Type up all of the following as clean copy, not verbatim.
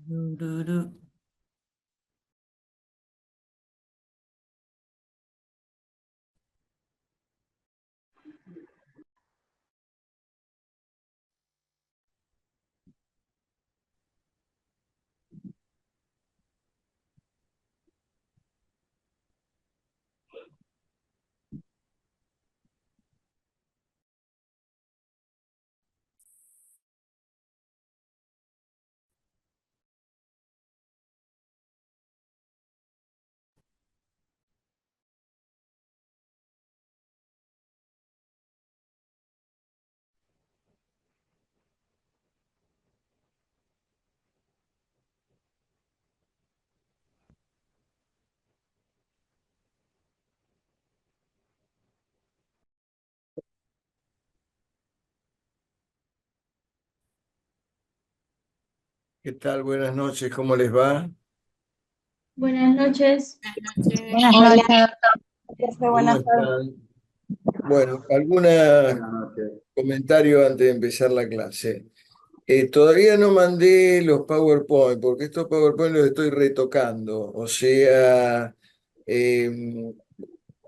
Tururú. ¿Qué tal? Buenas noches, ¿cómo les va? Buenas noches. Buenas noches. Buenas Hola, noches. profe, ¿Cómo buenas tardes. están? Bueno, ¿algún Buenas noches. comentario antes de empezar la clase? Todavía no mandé los PowerPoint, porque estos PowerPoint los estoy retocando, o sea, eh,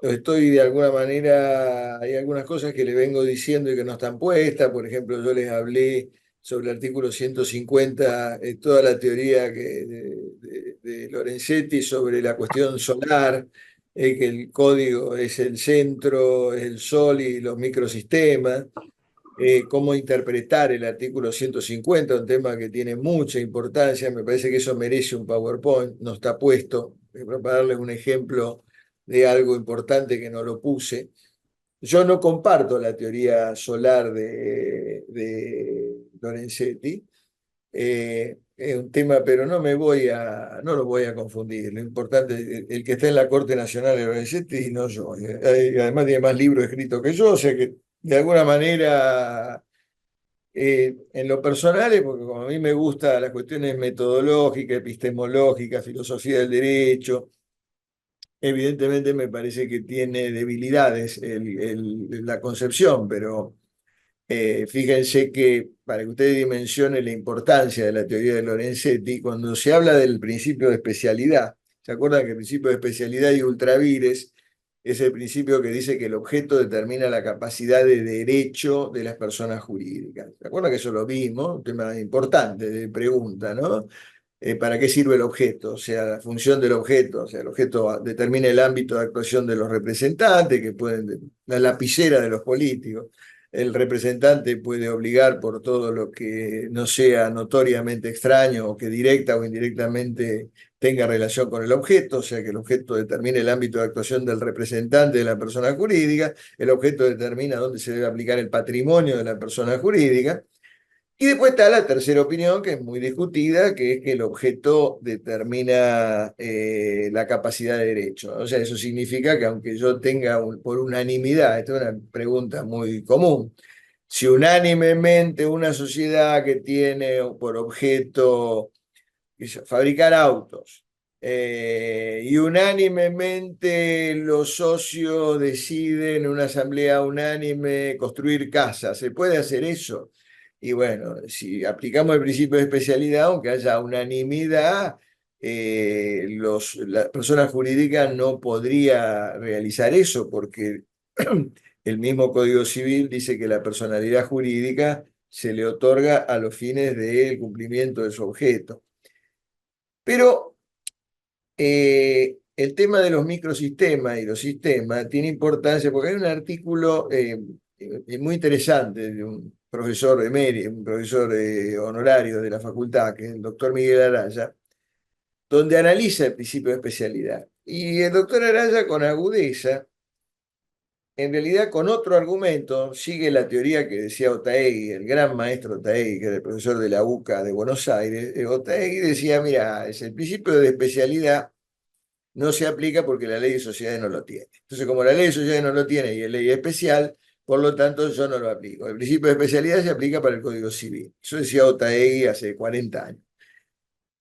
estoy de alguna manera, hay algunas cosas que le vengo diciendo y que no están puestas. Por ejemplo, yo les hablé sobre el artículo 150, toda la teoría de Lorenzetti sobre la cuestión solar, que el código es el centro, es el sol y los microsistemas. Cómo interpretar el artículo 150, un tema que tiene mucha importancia. Me parece que eso merece un PowerPoint, no está puesto. Para darles un ejemplo de algo importante que no lo puse. Yo no comparto la teoría solar de Lorenzetti. Es un tema, pero no lo voy a confundir. Lo importante, el que está en la Corte Nacional de Lorenzetti y no yo. Además tiene más libros escritos que yo, o sea que de alguna manera, en lo personal, es porque como a mí me gustan las cuestiones metodológicas, epistemológicas, filosofía del derecho. Evidentemente me parece que tiene debilidades la concepción, pero fíjense que para que ustedes dimensionen la importancia de la teoría de Lorenzetti, cuando se habla del principio de especialidad, ¿se acuerdan que el principio de especialidad y ultravires es el principio que dice que el objeto determina la capacidad de derecho de las personas jurídicas? ¿Se acuerdan que eso lo vimos? Un tema importante de pregunta, ¿no? ¿Para qué sirve el objeto? O sea, la función del objeto. O sea, el objeto determina el ámbito de actuación de los representantes, que pueden, la lapicera de los políticos. El representante puede obligar por todo lo que no sea notoriamente extraño o que directa o indirectamente tenga relación con el objeto, o sea que el objeto determina el ámbito de actuación del representante de la persona jurídica, el objeto determina dónde se debe aplicar el patrimonio de la persona jurídica. Y después está la tercera opinión, que es muy discutida, que es que el objeto determina la capacidad de derecho. O sea, eso significa que aunque yo tenga por unanimidad, esta es una pregunta muy común, si unánimemente una sociedad que tiene por objeto fabricar autos, y unánimemente los socios deciden en una asamblea unánime construir casas, ¿se puede hacer eso? Y bueno, si aplicamos el principio de especialidad, aunque haya unanimidad, la persona jurídica no podría realizar eso porque el mismo Código Civil dice que la personalidad jurídica se le otorga a los fines del cumplimiento de su objeto. Pero el tema de los microsistemas y los sistemas tiene importancia porque hay un artículo muy interesante de un profesor un profesor honorario de la facultad, que es el doctor Miguel Araya, donde analiza el principio de especialidad. Y el doctor Araya, con agudeza, en realidad con otro argumento, sigue la teoría que decía Otaegui, el gran maestro Otaegui, que era el profesor de la UCA de Buenos Aires. Otaegui decía, mira, es el principio de especialidad no se aplica porque la ley de sociedades no lo tiene. Entonces, como la ley de sociedades no lo tiene y es ley especial, por lo tanto yo no lo aplico. El principio de especialidad se aplica para el Código Civil. Eso decía Otaegui hace 40 años.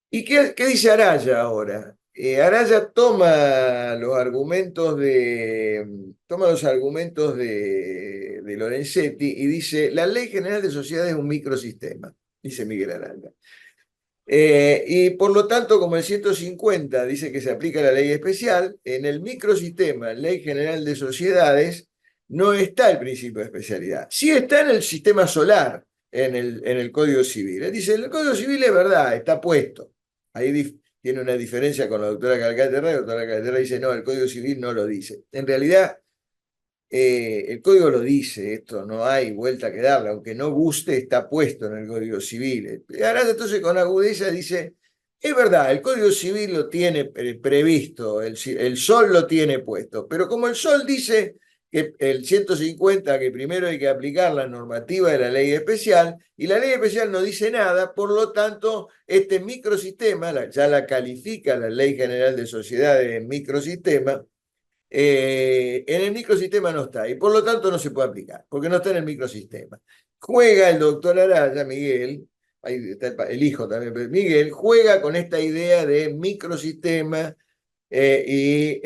¿Y qué dice Araya ahora? Araya toma los argumentos de Lorenzetti y dice, la ley general de sociedades es un microsistema, dice Miguel Araya. Y por lo tanto, como el 150 dice que se aplica la ley especial, en el microsistema, Ley General de Sociedades, no está el principio de especialidad. Sí está en el sistema solar, en el Código Civil. Él dice, el Código Civil es verdad, está puesto. Ahí tiene una diferencia con la doctora Calcaterra. La doctora Calcaterra dice, no, el Código Civil no lo dice. En realidad, el código lo dice, esto no hay vuelta que darle, aunque no guste, está puesto en el Código Civil. Ahora entonces con agudeza dice, es verdad, el Código Civil lo tiene previsto, el sol lo tiene puesto, pero como el sol dice que el 150, que primero hay que aplicar la normativa de la ley especial, y la ley especial no dice nada, por lo tanto, este microsistema, ya la califica la Ley General de Sociedades en microsistema, en el microsistema no está y por lo tanto no se puede aplicar, porque no está en el microsistema. Juega el doctor Araya, Miguel, ahí está el hijo también, pero Miguel juega con esta idea de microsistema y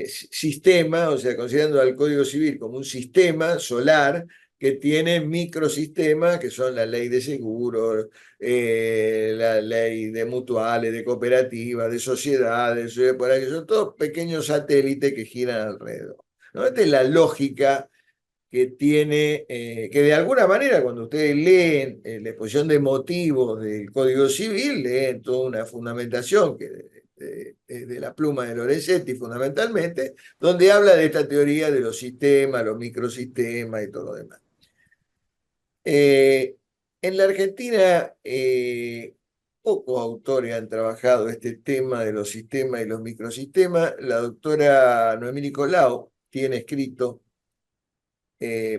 sistema, o sea, considerando al Código Civil como un sistema solar que tiene microsistemas, que son la ley de seguros, la ley de mutuales, de cooperativas, de sociedades, por ahí, que son todos pequeños satélites que giran alrededor. ¿No? Esta es la lógica que tiene, que de alguna manera cuando ustedes leen la exposición de motivos del Código Civil, leen toda una fundamentación que de la pluma de Lorenzetti fundamentalmente, donde habla de esta teoría de los sistemas, los microsistemas y todo lo demás. En la Argentina, pocos autores han trabajado este tema de los sistemas y los microsistemas. La doctora Noemí Nicolau tiene escrito,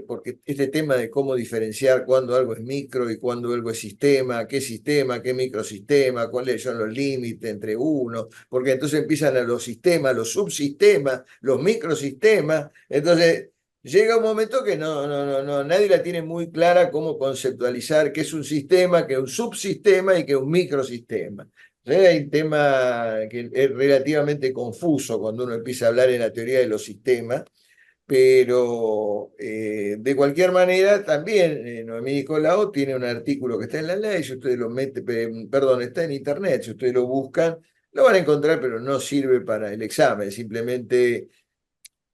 porque este tema de cómo diferenciar cuándo algo es micro y cuándo algo es sistema, qué microsistema, cuáles son los límites entre uno, porque entonces empiezan a los sistemas, los subsistemas, los microsistemas. Entonces llega un momento que nadie la tiene muy clara cómo conceptualizar qué es un sistema, qué es un subsistema y qué es un microsistema. Hay un tema que es relativamente confuso cuando uno empieza a hablar en la teoría de los sistemas, pero de cualquier manera también Noemí Nicolau tiene un artículo que está en la ley, si ustedes lo meten, perdón, está en internet, si ustedes lo buscan, lo van a encontrar, pero no sirve para el examen, simplemente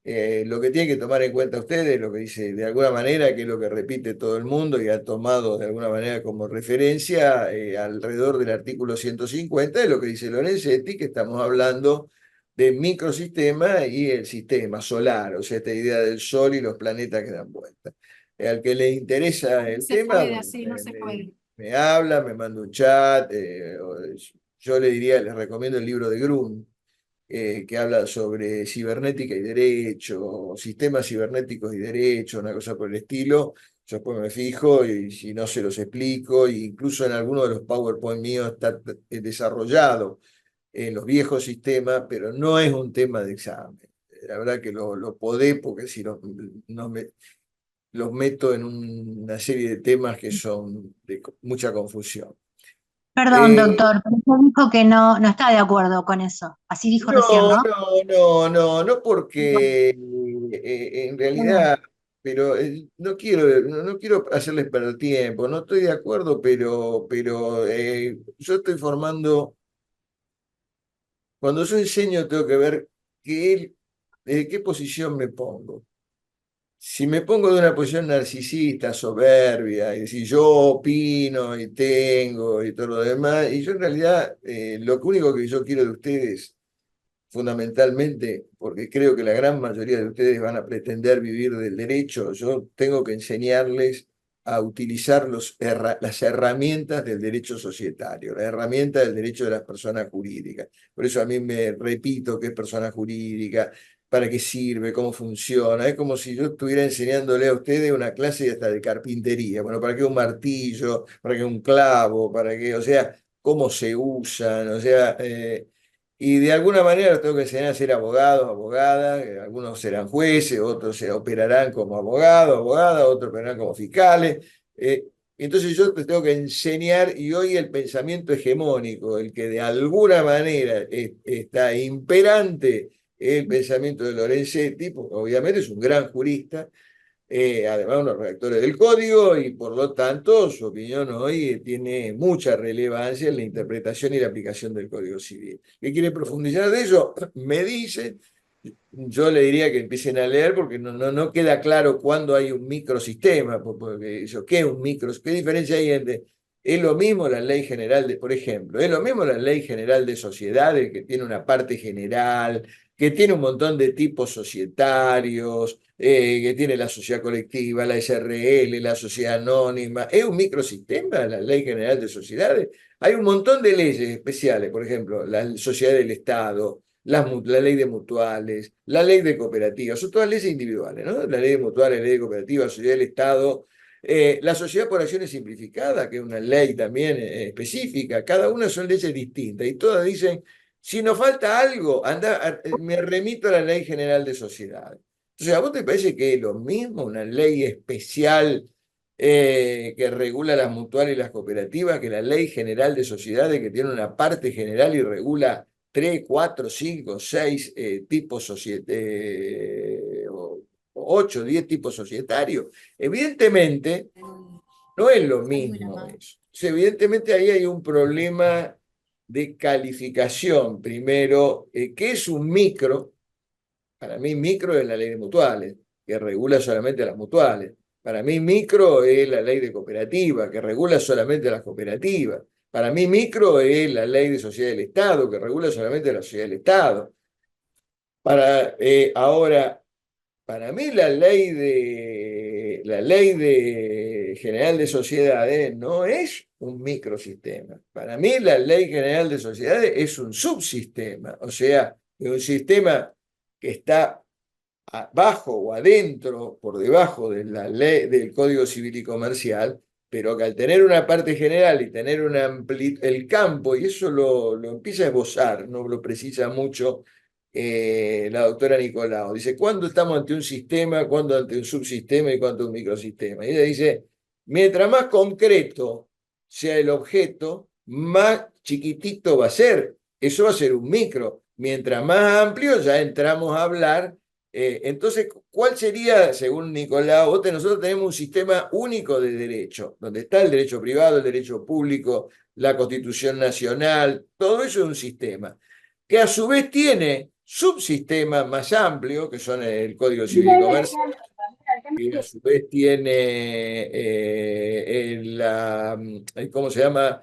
lo que tienen que tomar en cuenta ustedes, lo que dice de alguna manera, que es lo que repite todo el mundo y ha tomado de alguna manera como referencia alrededor del artículo 150, de lo que dice Lorenzetti, que estamos hablando de microsistema y el sistema solar, o sea, esta idea del Sol y los planetas que dan vueltas. Al que le interesa el Se tema, puede, así no se puede. me habla, me manda un chat, yo le diría, les recomiendo el libro de Grun, que habla sobre cibernética y derecho, sistemas cibernéticos y derecho, una cosa por el estilo. Yo después me fijo y si no se los explico, e incluso en algunos de los PowerPoint míos está desarrollado en los viejos sistemas, pero no es un tema de examen. La verdad que lo podé porque si los meto en una serie de temas que son de mucha confusión. Perdón, Eh, doctor, pero usted dijo que no está de acuerdo con eso. Así dijo recién, No, ¿no? no, no, no, no porque en Bueno, realidad, pero no quiero hacerles perder tiempo, no estoy de acuerdo, pero yo estoy formando, cuando yo enseño tengo que ver desde qué posición me pongo. Si me pongo de una posición narcisista, soberbia, y decir yo opino y tengo y todo lo demás, y yo en realidad lo único que yo quiero de ustedes fundamentalmente, porque creo que la gran mayoría de ustedes van a pretender vivir del derecho, yo tengo que enseñarles a utilizar las herramientas del derecho societario, las herramientas del derecho de las personas jurídicas. Por eso a mí me repito qué es persona jurídica, para qué sirve, cómo funciona. Es como si yo estuviera enseñándole a ustedes una clase hasta de carpintería. Bueno, ¿para qué un martillo? ¿Para qué un clavo? ¿Para qué? O sea, cómo se usan, o sea, y de alguna manera los tengo que enseñar a ser abogados, abogadas, algunos serán jueces, otros se operarán como abogados, abogadas, otros operarán como fiscales. Entonces yo te tengo que enseñar, y hoy el pensamiento hegemónico, el que de alguna manera está imperante, es el pensamiento de Lorenzetti, porque obviamente es un gran jurista, además unos redactores del código, y por lo tanto su opinión hoy tiene mucha relevancia en la interpretación y la aplicación del Código Civil. ¿Qué quiere profundizar de ello? Me dice, yo le diría que empiecen a leer porque no queda claro cuándo hay un microsistema, porque ¿qué es un micro? ¿Qué diferencia hay entre... Es lo mismo la ley general de, por ejemplo, es lo mismo la ley general de sociedades, que tiene una parte general, que tiene un montón de tipos societarios, que tiene la sociedad colectiva, la SRL, la sociedad anónima. ¿Es un microsistema la ley general de sociedades? Hay un montón de leyes especiales, por ejemplo, la sociedad del Estado, la ley de mutuales, la ley de cooperativas, son todas leyes individuales, ¿no? La ley de mutuales, la ley de cooperativas, la sociedad del Estado, la sociedad por acciones simplificada, que es una ley también específica, cada una son leyes distintas y todas dicen, si nos falta algo, me remito a la ley general de sociedades. Entonces, ¿a vos te parece que es lo mismo una ley especial que regula las mutuales y las cooperativas que la ley general de sociedades, que tiene una parte general y regula 3, 4, 5, 6 tipos societarios, 8, 10 tipos societarios? Evidentemente, no es lo mismo eso. Evidentemente ahí hay un problema de calificación. Primero, ¿qué es un micro? Para mí micro es la ley de mutuales, que regula solamente las mutuales. Para mí micro es la ley de cooperativa, que regula solamente las cooperativas. Para mí micro es la ley de sociedad del Estado, que regula solamente la sociedad del Estado. Ahora, para mí la ley de general de sociedades no es un microsistema. Para mí la ley general de sociedades es un subsistema, o sea, es un sistema que está abajo o adentro, por debajo de la ley del Código Civil y Comercial, pero que al tener una parte general y tener el campo, y eso lo empieza a esbozar, no lo precisa mucho la doctora Nicolau. Dice, ¿cuándo estamos ante un sistema, cuándo ante un subsistema y cuándo un microsistema? Y ella dice, mientras más concreto sea el objeto, más chiquitito va a ser. Eso va a ser un micro. Mientras más amplio, ya entramos a hablar. Entonces, ¿cuál sería, según Nicolau? Nosotros tenemos un sistema único de derecho, donde está el derecho privado, el derecho público, la Constitución Nacional, todo eso es un sistema, que a su vez tiene subsistemas más amplios, que son el Código Civil y Comercial, que a su vez tiene ¿cómo se llama?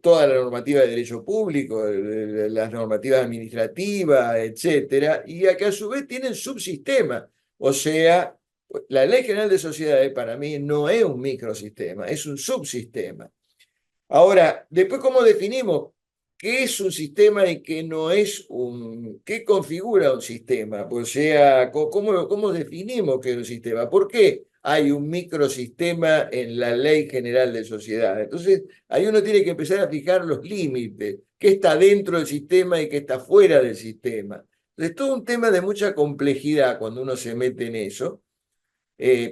Toda la normativa de derecho público, las normativas administrativas, etcétera, y que a su vez tienen subsistemas. O sea, la Ley General de Sociedades para mí no es un microsistema, es un subsistema. Ahora, después, ¿cómo definimos qué es un sistema y qué no es qué configura un sistema? O sea, ¿cómo definimos qué es un sistema? ¿Por qué hay un microsistema en la Ley General de Sociedades? Entonces, ahí uno tiene que empezar a fijar los límites, qué está dentro del sistema y qué está fuera del sistema. Es todo un tema de mucha complejidad cuando uno se mete en eso.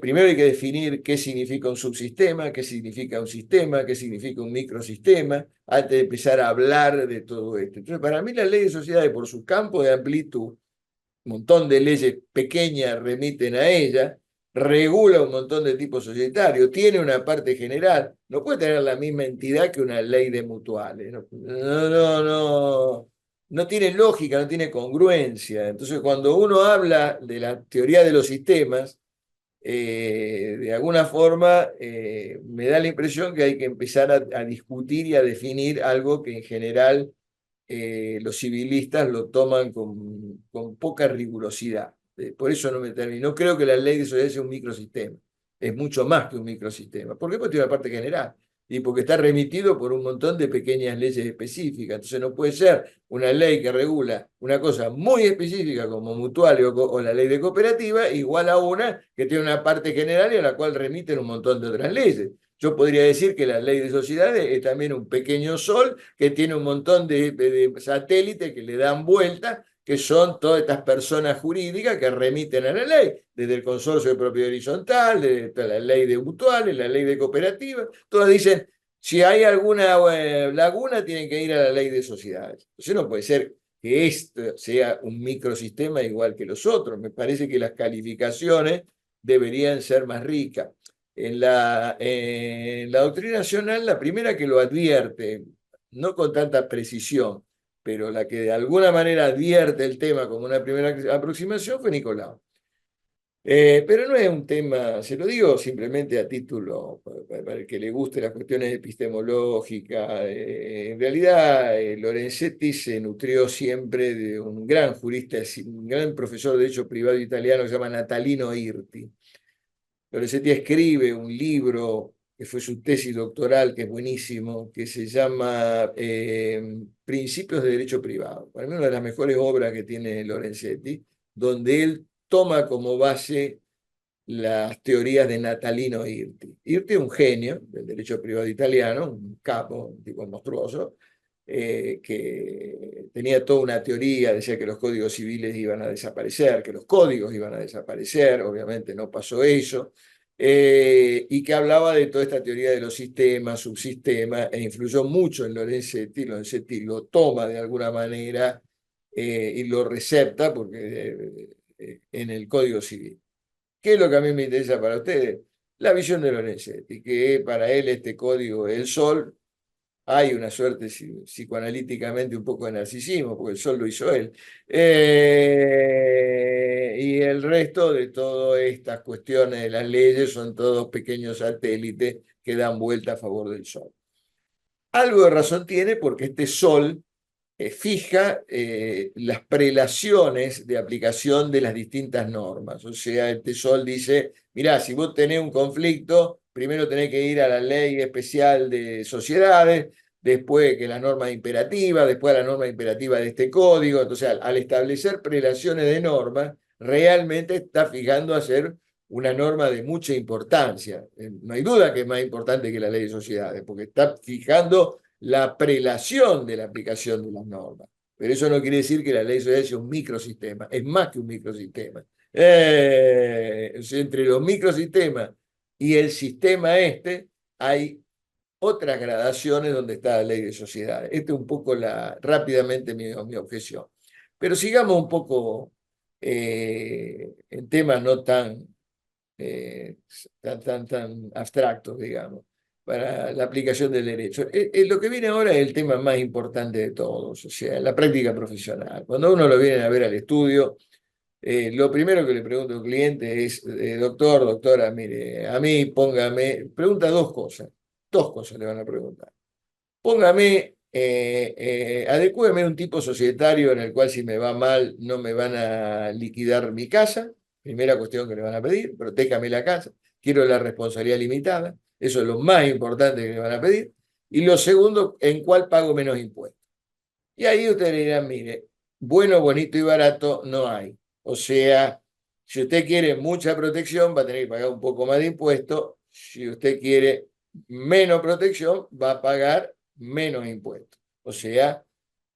Primero hay que definir qué significa un subsistema, qué significa un sistema, qué significa un microsistema, antes de empezar a hablar de todo esto. Entonces, para mí la ley de sociedades, por su campo de amplitud, un montón de leyes pequeñas remiten a ella, regula un montón de tipos societarios, tiene una parte general, no puede tener la misma entidad que una ley de mutuales. No tiene lógica, no tiene congruencia. Entonces, cuando uno habla de la teoría de los sistemas, de alguna forma me da la impresión que hay que empezar a discutir y a definir algo que en general los civilistas lo toman con poca rigurosidad. Por eso no me termino. No creo que la ley de sociedad sea un microsistema. Es mucho más que un microsistema. ¿Por qué? Porque tiene una parte general. Y porque está remitido por un montón de pequeñas leyes específicas. Entonces no puede ser una ley que regula una cosa muy específica como mutual o la ley de cooperativa igual a una que tiene una parte general y a la cual remiten un montón de otras leyes. Yo podría decir que la ley de sociedades es también un pequeño sol que tiene un montón de satélites que le dan vueltas, que son todas estas personas jurídicas que remiten a la ley, desde el consorcio de propiedad horizontal, desde la ley de mutuales, la ley de cooperativas, todas dicen, si hay alguna laguna, tienen que ir a la ley de sociedades. Entonces no puede ser que esto sea un microsistema igual que los otros. Me parece que las calificaciones deberían ser más ricas. En la doctrina nacional, la primera que lo advierte, no con tanta precisión, pero la que de alguna manera advierte el tema como una primera aproximación fue Nicolau. Pero no es un tema, se lo digo simplemente a título, para el que le guste las cuestiones epistemológicas. En realidad, Lorenzetti se nutrió siempre de un gran jurista, un gran profesor de derecho privado italiano que se llama Natalino Irti. Lorenzetti escribe un libro que fue su tesis doctoral, que es buenísimo, que se llama Principios de Derecho Privado. Para mí una de las mejores obras que tiene Lorenzetti, donde él toma como base las teorías de Natalino Irti. Irti es un genio del derecho privado italiano, un capo, un tipo monstruoso, que tenía toda una teoría, decía que los códigos civiles iban a desaparecer, que los códigos iban a desaparecer, obviamente no pasó eso, y que hablaba de toda esta teoría de los sistemas, subsistemas, e influyó mucho en Lorenzetti. Lorenzetti lo toma de alguna manera y lo recepta porque, en el Código Civil. ¿Qué es lo que a mí me interesa para ustedes? La visión de Lorenzetti, que para él este código es el sol. Hay una suerte psicoanalíticamente un poco de narcisismo, porque el sol lo hizo él. Y el resto de todas estas cuestiones de las leyes son todos pequeños satélites que dan vuelta a favor del sol. Algo de razón tiene porque este sol fija las prelaciones de aplicación de las distintas normas. O sea, este sol dice, mirá, si vos tenés un conflicto, primero tenés que ir a la ley especial de sociedades, después que la norma imperativa, después a la norma imperativa de este código. Entonces, al establecer prelaciones de normas, realmente está fijando hacer una norma de mucha importancia. No hay duda que es más importante que la ley de sociedades, porque está fijando la prelación de la aplicación de las normas. Pero eso no quiere decir que la ley de sociedades sea un microsistema, es más que un microsistema. Entre los microsistemas y el sistema este hay otras gradaciones donde está la ley de sociedades. Esta es un poco rápidamente mi objeción. Pero sigamos un poco en temas no eh, tan abstractos, digamos, para la aplicación del derecho. Lo que viene ahora es el tema más importante de todos, o sea, la práctica profesional. Cuando uno lo viene a ver al estudio, lo primero que le pregunto al cliente es, doctor, doctora, mire, a mí pregunta dos cosas le van a preguntar. Póngame, adecúeme un tipo societario en el cual si me va mal no me van a liquidar mi casa. Primera cuestión que le van a pedir, protéjame la casa. Quiero la responsabilidad limitada. Eso es lo más importante que le van a pedir. Y lo segundo, ¿en cuál pago menos impuestos? Y ahí ustedes dirán, mire, bueno, bonito y barato no hay. O sea, si usted quiere mucha protección, va a tener que pagar un poco más de impuestos. Si usted quiere menos protección, va a pagar menos impuestos. O sea,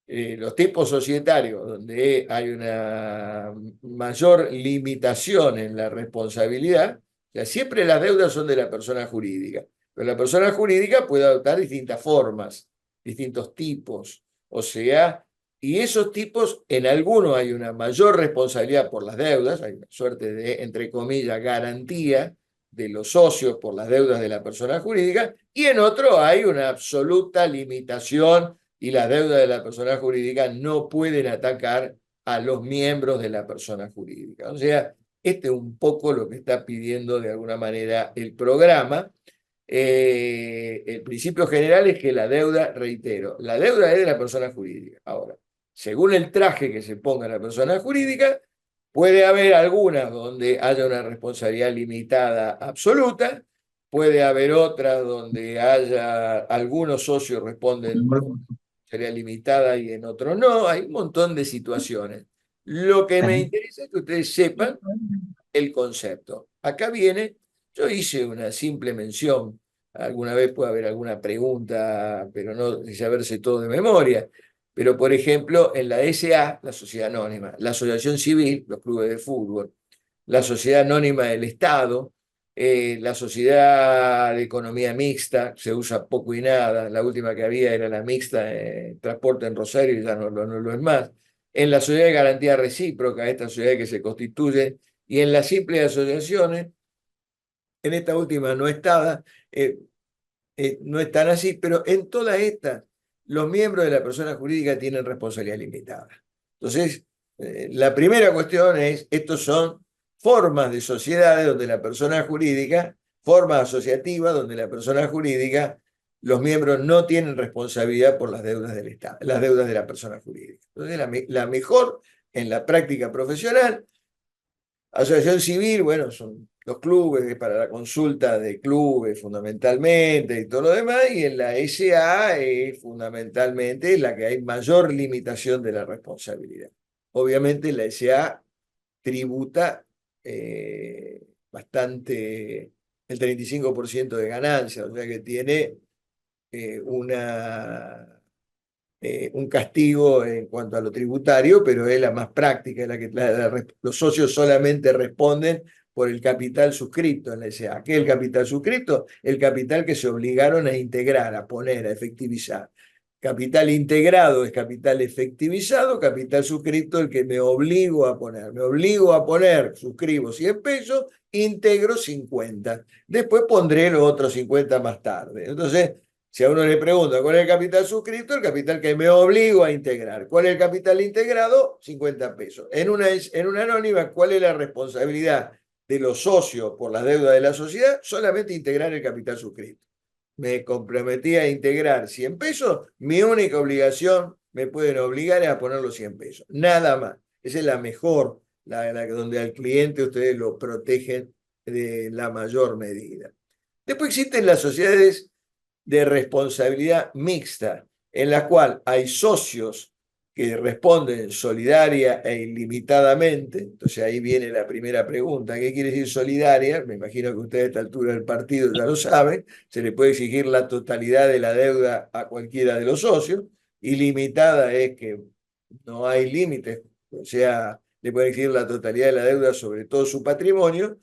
los tipos societarios donde hay una mayor limitación en la responsabilidad, o sea, siempre las deudas son de la persona jurídica, pero la persona jurídica puede adoptar distintas formas, distintos tipos, o sea, y esos tipos, en algunos hay una mayor responsabilidad por las deudas, hay una suerte de, entre comillas, garantía de los socios por las deudas de la persona jurídica, y en otro hay una absoluta limitación y las deudas de la persona jurídica no pueden atacar a los miembros de la persona jurídica. O sea, este es un poco lo que está pidiendo de alguna manera el programa. El principio general es que la deuda, reitero, la deuda es de la persona jurídica. Ahora, según el traje que se ponga la persona jurídica, puede haber algunas donde haya una responsabilidad limitada absoluta, puede haber otras donde haya algunos socios responden sería limitada y en otros no. Hay un montón de situaciones. Lo que me interesa es que ustedes sepan el concepto. Acá viene, yo hice una simple mención, alguna vez puede haber alguna pregunta, pero no de saberse todo de memoria. Pero, por ejemplo, en la SA, la sociedad anónima, la asociación civil, los clubes de fútbol, la sociedad anónima del Estado, la sociedad de economía mixta, se usa poco y nada, la última que había era la mixta, transporte en Rosario y ya no lo es más. en la sociedad de garantía recíproca, estas sociedades que se constituyen, y en las simples asociaciones, en esta última no están así, pero en todas estas, los miembros de la persona jurídica tienen responsabilidad limitada. Entonces, la primera cuestión es, estos son formas de sociedades donde la persona jurídica, formas asociativas donde la persona jurídica, los miembros no tienen responsabilidad por las deudas del Estado, las deudas de la persona jurídica. Entonces, la mejor en la práctica profesional, asociación civil, bueno, son los clubes para la consulta de clubes fundamentalmente y todo lo demás, y en la SA es fundamentalmente la que hay mayor limitación de la responsabilidad. Obviamente la SA tributa bastante, el 35% de ganancia, o sea que tiene un castigo en cuanto a lo tributario, pero es la más práctica, es la que los socios solamente responden por el capital suscrito en la SA. ¿Qué es el capital suscrito? El capital que se obligaron a integrar, a poner, a efectivizar. Capital integrado es capital efectivizado, capital suscrito el que me obligo a poner. Me obligo a poner, suscribo 100 pesos, integro 50. Después pondré los otros 50 más tarde. Entonces, si a uno le pregunta cuál es el capital suscrito, el capital que me obligo a integrar. ¿Cuál es el capital integrado? 50 pesos. En una anónima, ¿cuál es la responsabilidad de los socios por la deuda de la sociedad? Solamente integrar el capital suscrito. Me comprometí a integrar 100 pesos, mi única obligación, me pueden obligar a poner los 100 pesos. Nada más. Esa es la mejor, donde al cliente ustedes lo protegen de la mayor medida. Después existen las sociedades de responsabilidad mixta, en la cual hay socios que responden solidaria e ilimitadamente. Entonces ahí viene la primera pregunta: ¿qué quiere decir solidaria? Me imagino que ustedes a esta altura del partido ya lo saben. Se le puede exigir la totalidad de la deuda a cualquiera de los socios. Ilimitada es que no hay límites, o sea, le puede exigir la totalidad de la deuda sobre todo su patrimonio.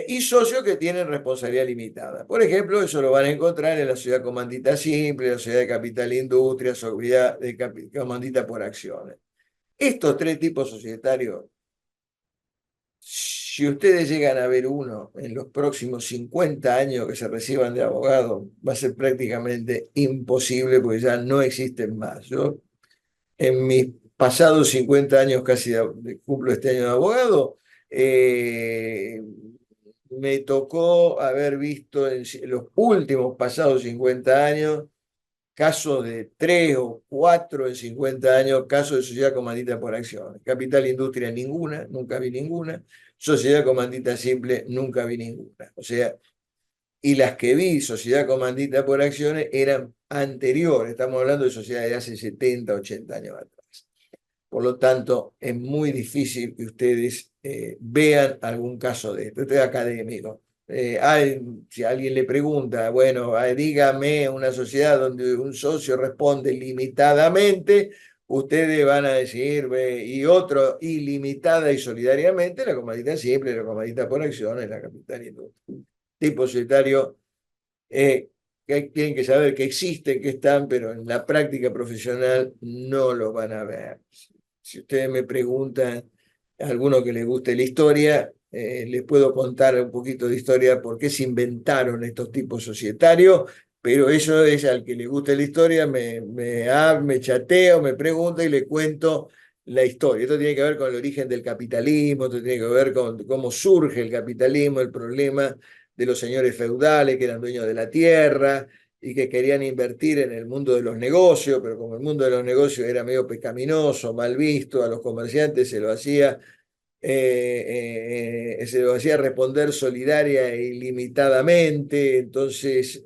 Y socios que tienen responsabilidad limitada. Por ejemplo, eso lo van a encontrar en la sociedad comandita simple, la sociedad de capital industria, sociedad de comandita por acciones. Estos tres tipos societarios, si ustedes llegan a ver uno en los próximos 50 años que se reciban de abogado, va a ser prácticamente imposible porque ya no existen más. Yo, en mis pasados 50 años, casi cumplo este año de abogado, me tocó haber visto en los últimos pasados 50 años casos de 3 o 4 en 50 años, casos de sociedad comandita por acciones. Capital industria ninguna, nunca vi ninguna. Sociedad comandita simple, nunca vi ninguna. O sea, y las que vi, sociedad comandita por acciones, eran anteriores. Estamos hablando de sociedades de hace 70, 80 años atrás. Por lo tanto, es muy difícil que ustedes vean algún caso de esto. Esto es académico. Si alguien le pregunta, bueno, dígame una sociedad donde un socio responde limitadamente, ustedes van a decir, y otro ilimitada y solidariamente, la comandita simple, la comandita por acciones, la capital industria. Tipo societario, que tienen que saber que existen, que están, pero en la práctica profesional no lo van a ver. Si ustedes me preguntan, a alguno que les guste la historia, les puedo contar un poquito de historia por qué se inventaron estos tipos societarios, pero eso es al que le guste la historia, me chatea o me pregunta y le cuento la historia. Esto tiene que ver con el origen del capitalismo, esto tiene que ver con cómo surge el capitalismo, el problema de los señores feudales que eran dueños de la tierra y que querían invertir en el mundo de los negocios, pero como el mundo de los negocios era medio pecaminoso, mal visto, a los comerciantes se lo hacía responder solidaria e ilimitadamente. Entonces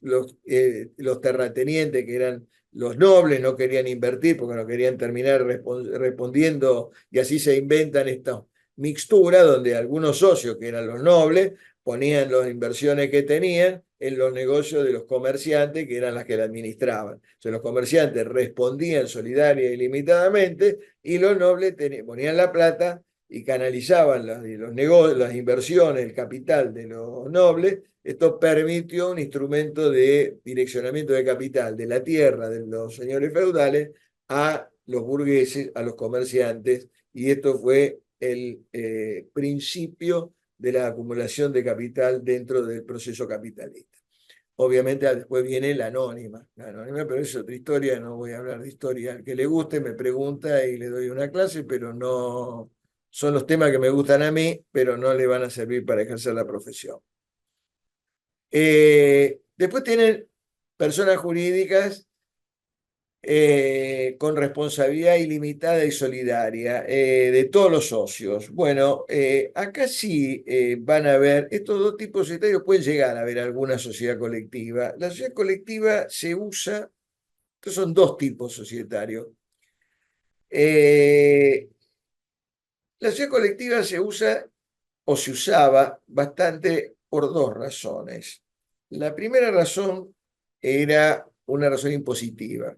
los terratenientes, que eran los nobles, no querían invertir porque no querían terminar respondiendo, y así se inventan estas mixturas donde algunos socios, que eran los nobles, ponían las inversiones que tenían en los negocios de los comerciantes, que eran las que la administraban. O sea, los comerciantes respondían solidaria e ilimitadamente, y los nobles ponían la plata y canalizaban los negocios, las inversiones, el capital de los nobles. Esto permitió un instrumento de direccionamiento de capital de la tierra de los señores feudales a los burgueses a los comerciantes, y esto fue el principio de la acumulación de capital dentro del proceso capitalista. Obviamente después viene la anónima, pero es otra historia, no voy a hablar de historia. Al que le guste me pregunta y le doy una clase, pero no son los temas que me gustan a mí, pero no le van a servir para ejercer la profesión. Después tienen personas jurídicas con responsabilidad ilimitada y solidaria de todos los socios. Bueno, acá sí van a ver, estos dos tipos societarios pueden llegar a ver alguna sociedad colectiva. La sociedad colectiva se usa, estos son dos tipos societarios. La sociedad colectiva se usa o se usaba bastante por dos razones. La primera razón era una razón impositiva.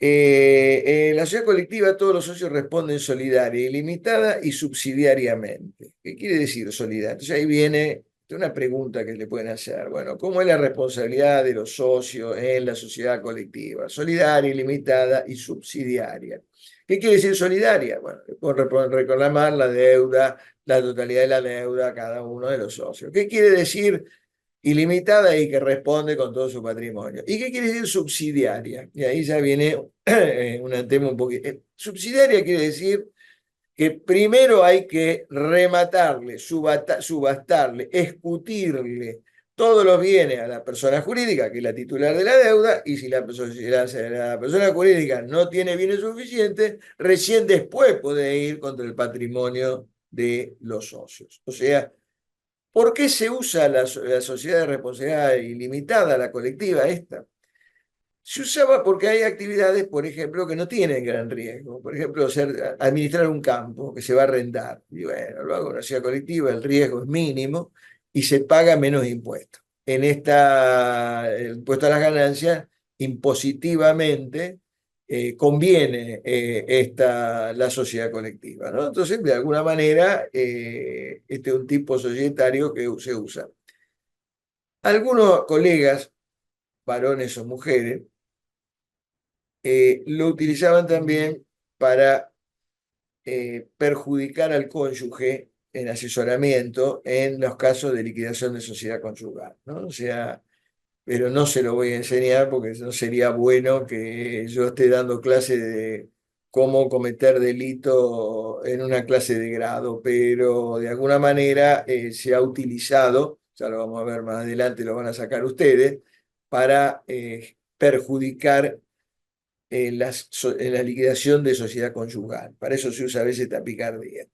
La sociedad colectiva, todos los socios responden solidaria, ilimitada y subsidiariamente. ¿Qué quiere decir solidaria? Entonces ahí viene una pregunta que le pueden hacer. Bueno, ¿cómo es la responsabilidad de los socios en la sociedad colectiva? Solidaria, ilimitada y subsidiaria. ¿Qué quiere decir solidaria? Bueno, pueden reclamar la deuda, la totalidad de la deuda a cada uno de los socios. ¿Qué quiere decir ilimitada y que responde con todo su patrimonio? ¿Y qué quiere decir subsidiaria? Y ahí ya viene un tema un poquito. Subsidiaria quiere decir que primero hay que rematarle, subastarle, escutirle todos los bienes a la persona jurídica, que es la titular de la deuda, y si la persona jurídica no tiene bienes suficientes, recién después puede ir contra el patrimonio de los socios. O sea, ¿por qué se usa la sociedad de responsabilidad ilimitada, la colectiva esta? Se usaba porque hay actividades, por ejemplo, que no tienen gran riesgo. Por ejemplo, administrar un campo que se va a arrendar. Y bueno, lo hago en una sociedad colectiva, el riesgo es mínimo y se paga menos impuestos. En el impuesto a las ganancias, impositivamente, conviene la sociedad colectiva, ¿no? Entonces, de alguna manera, este es un tipo societario que se usa. Algunos colegas, varones o mujeres, lo utilizaban también para perjudicar al cónyuge en asesoramiento en los casos de liquidación de sociedad conyugal, ¿no? O sea, pero no se lo voy a enseñar porque no sería bueno que yo esté dando clase de cómo cometer delito en una clase de grado, pero de alguna manera se ha utilizado, ya lo vamos a ver más adelante, lo van a sacar ustedes, para perjudicar en la liquidación de sociedad conyugal. Para eso se usa a veces tapicardía.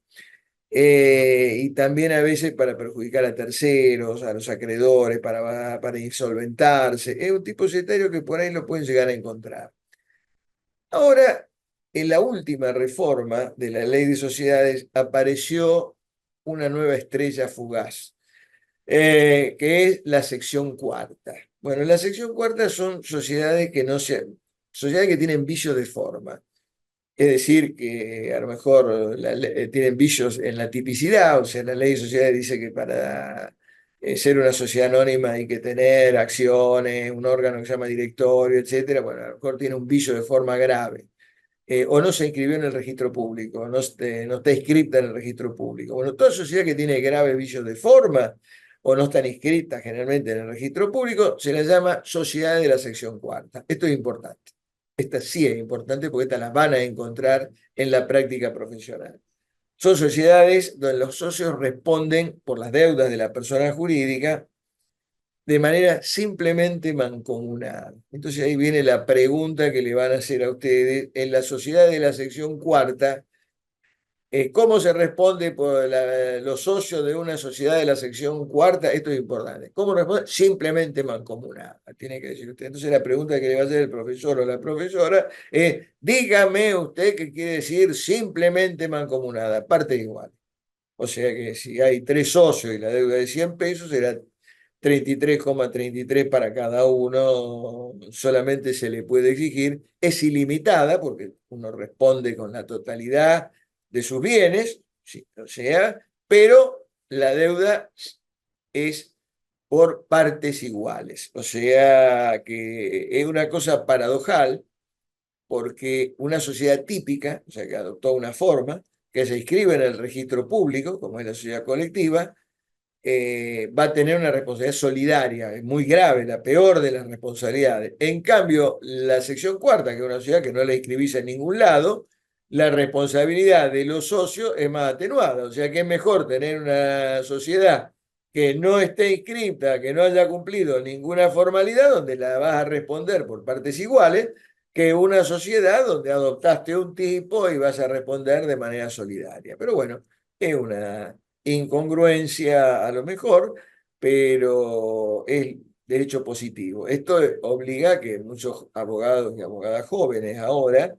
Y también a veces para perjudicar a terceros, a los acreedores, para insolventarse. Es un tipo societario que por ahí lo pueden llegar a encontrar. Ahora, en la última reforma de la ley de sociedades apareció una nueva estrella fugaz, que es la sección cuarta. Bueno, la sección cuarta son sociedades sociedades que tienen vicios de forma. Es decir, que a lo mejor tienen vicios en la tipicidad, o sea, la ley de sociedades dice que para ser una sociedad anónima hay que tener acciones, un órgano que se llama directorio, etcétera. Bueno, a lo mejor tiene un vicio de forma grave. O no se inscribió en el registro público, no está inscrita en el registro público. Bueno, toda sociedad que tiene graves vicios de forma o no están inscritas generalmente en el registro público, se la llama sociedad de la sección cuarta. Esto es importante. Esta sí es importante porque estas las van a encontrar en la práctica profesional. Son sociedades donde los socios responden por las deudas de la persona jurídica de manera simplemente mancomunada. Entonces ahí viene la pregunta que le van a hacer a ustedes. En la sociedad de la sección cuarta, ¿cómo se responde por los socios de una sociedad de la sección cuarta? Esto es importante. ¿Cómo responde? Simplemente mancomunada, tiene que decir usted. Entonces la pregunta que le va a hacer el profesor o la profesora es, dígame usted qué quiere decir simplemente mancomunada, parte igual. O sea que si hay 3 socios y la deuda de 100 pesos, será 33,33 para cada uno, solamente se le puede exigir, es ilimitada porque uno responde con la totalidad de sus bienes, sí, o sea, pero la deuda es por partes iguales, o sea que es una cosa paradojal, porque una sociedad típica, o sea, que adoptó una forma, que se inscribe en el registro público, como es la sociedad colectiva, va a tener una responsabilidad solidaria, es muy grave, la peor de las responsabilidades. En cambio, la sección cuarta, que es una sociedad que no la inscribís en ningún lado, la responsabilidad de los socios es más atenuada. O sea que es mejor tener una sociedad que no esté inscrita, que no haya cumplido ninguna formalidad, donde la vas a responder por partes iguales, que una sociedad donde adoptaste un tipo y vas a responder de manera solidaria. Pero bueno, es una incongruencia a lo mejor, pero es derecho positivo. Esto obliga a que muchos abogados y abogadas jóvenes ahora,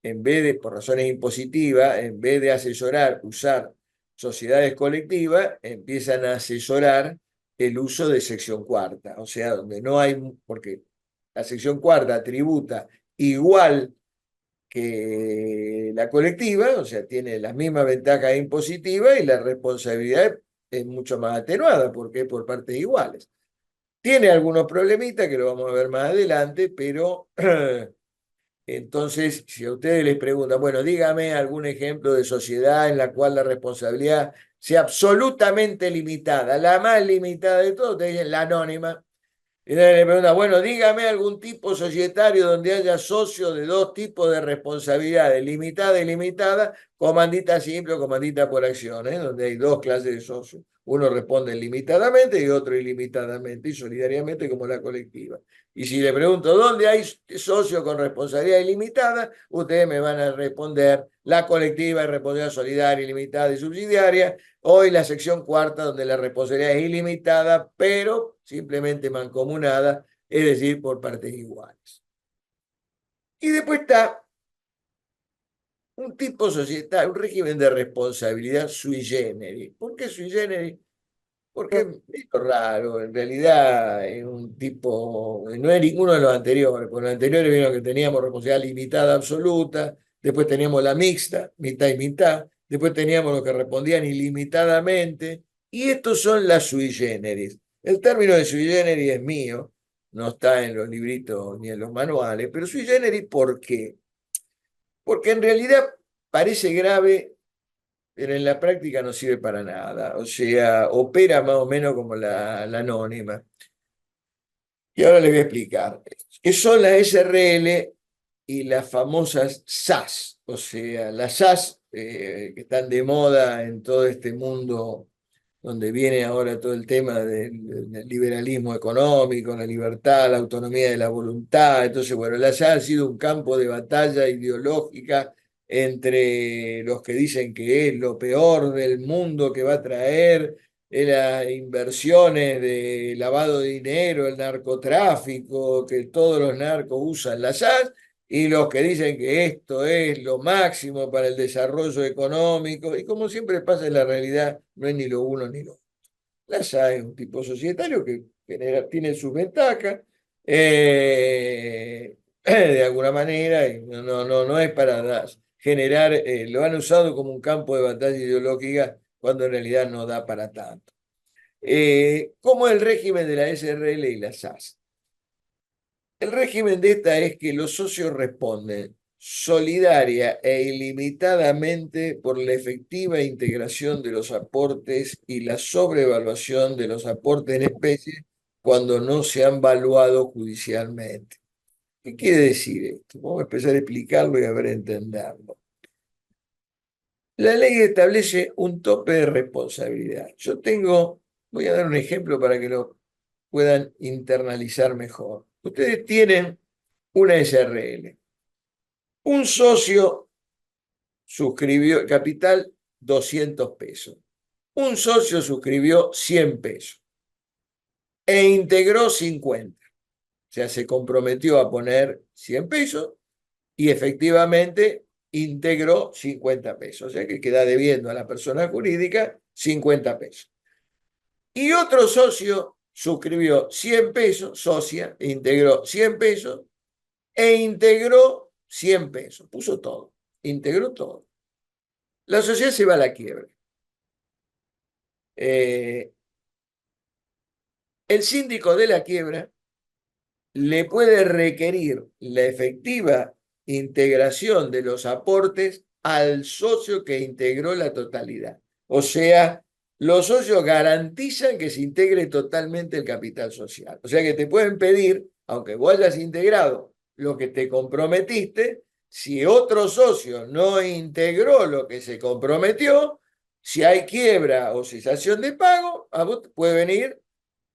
en vez de, por razones impositivas, en vez de asesorar, usar sociedades colectivas, empiezan a asesorar el uso de sección cuarta, o sea, donde no hay, porque la sección cuarta tributa igual que la colectiva, o sea, tiene las mismas ventajas impositivas y la responsabilidad es mucho más atenuada porque es por partes iguales. Tiene algunos problemitas que lo vamos a ver más adelante, pero entonces, si a ustedes les preguntan, bueno, dígame algún ejemplo de sociedad en la cual la responsabilidad sea absolutamente limitada, la más limitada de todo, te dicen la anónima. Y le pregunta, bueno, dígame algún tipo societario donde haya socios de dos tipos de responsabilidades, limitada y limitada, comandita simple o comandita por acciones, donde hay dos clases de socios. Uno responde limitadamente y otro ilimitadamente y solidariamente como la colectiva. Y si le pregunto, ¿dónde hay socios con responsabilidad ilimitada? Ustedes me van a responder la colectiva y responsabilidad solidaria, ilimitada y subsidiaria. Hoy la sección cuarta, donde la responsabilidad es ilimitada, pero simplemente mancomunada, es decir, por partes iguales. Y después está un tipo societario, un régimen de responsabilidad sui generis. ¿Por qué sui generis? Porque es medio raro, en realidad es un tipo, no es ninguno de los anteriores, porque los anteriores vieron que teníamos responsabilidad limitada absoluta, después teníamos la mixta, mitad y mitad, después teníamos los que respondían ilimitadamente, y estos son las sui generis. El término de sui generis es mío, no está en los libritos ni en los manuales, pero sui generis, ¿por qué? Porque en realidad parece grave, pero en la práctica no sirve para nada. O sea, opera más o menos como la anónima. Y ahora les voy a explicar qué son las SRL y las famosas SAS. O sea, las SAS que están de moda en todo este mundo donde viene ahora todo el tema del liberalismo económico, la libertad, la autonomía de la voluntad. Entonces, bueno, la SAS ha sido un campo de batalla ideológica entre los que dicen que es lo peor del mundo que va a traer las inversiones de lavado de dinero, el narcotráfico, que todos los narcos usan la SAS, y los que dicen que esto es lo máximo para el desarrollo económico, y como siempre pasa en la realidad, no es ni lo uno ni lo otro. La SA es un tipo societario que tiene sus ventajas, de alguna manera, y no es para generar, lo han usado como un campo de batalla ideológica cuando en realidad no da para tanto. ¿Cómo es el régimen de la SRL y la SAS? El régimen de esta es que los socios responden solidaria e ilimitadamente por la efectiva integración de los aportes y la sobrevaluación de los aportes en especie cuando no se han valuado judicialmente. ¿Qué quiere decir esto? Vamos a empezar a explicarlo y a ver entenderlo. La ley establece un tope de responsabilidad. Voy a dar un ejemplo para que lo puedan internalizar mejor. Ustedes tienen una SRL. Un socio suscribió capital 200 pesos. Un socio suscribió 100 pesos e integró 50. O sea, se comprometió a poner 100 pesos y efectivamente integró 50 pesos. O sea, que queda debiendo a la persona jurídica 50 pesos. Y otro socio suscribió 100 pesos, socia, integró 100 pesos e integró 100 pesos. Puso todo, integró todo. La sociedad se va a la quiebra. El síndico de la quiebra le puede requerir la efectiva integración de los aportes al socio que integró la totalidad. O sea, los socios garantizan que se integre totalmente el capital social. O sea que te pueden pedir, aunque vos hayas integrado lo que te comprometiste, si otro socio no integró lo que se comprometió, si hay quiebra o cesación de pago, a vos puede venir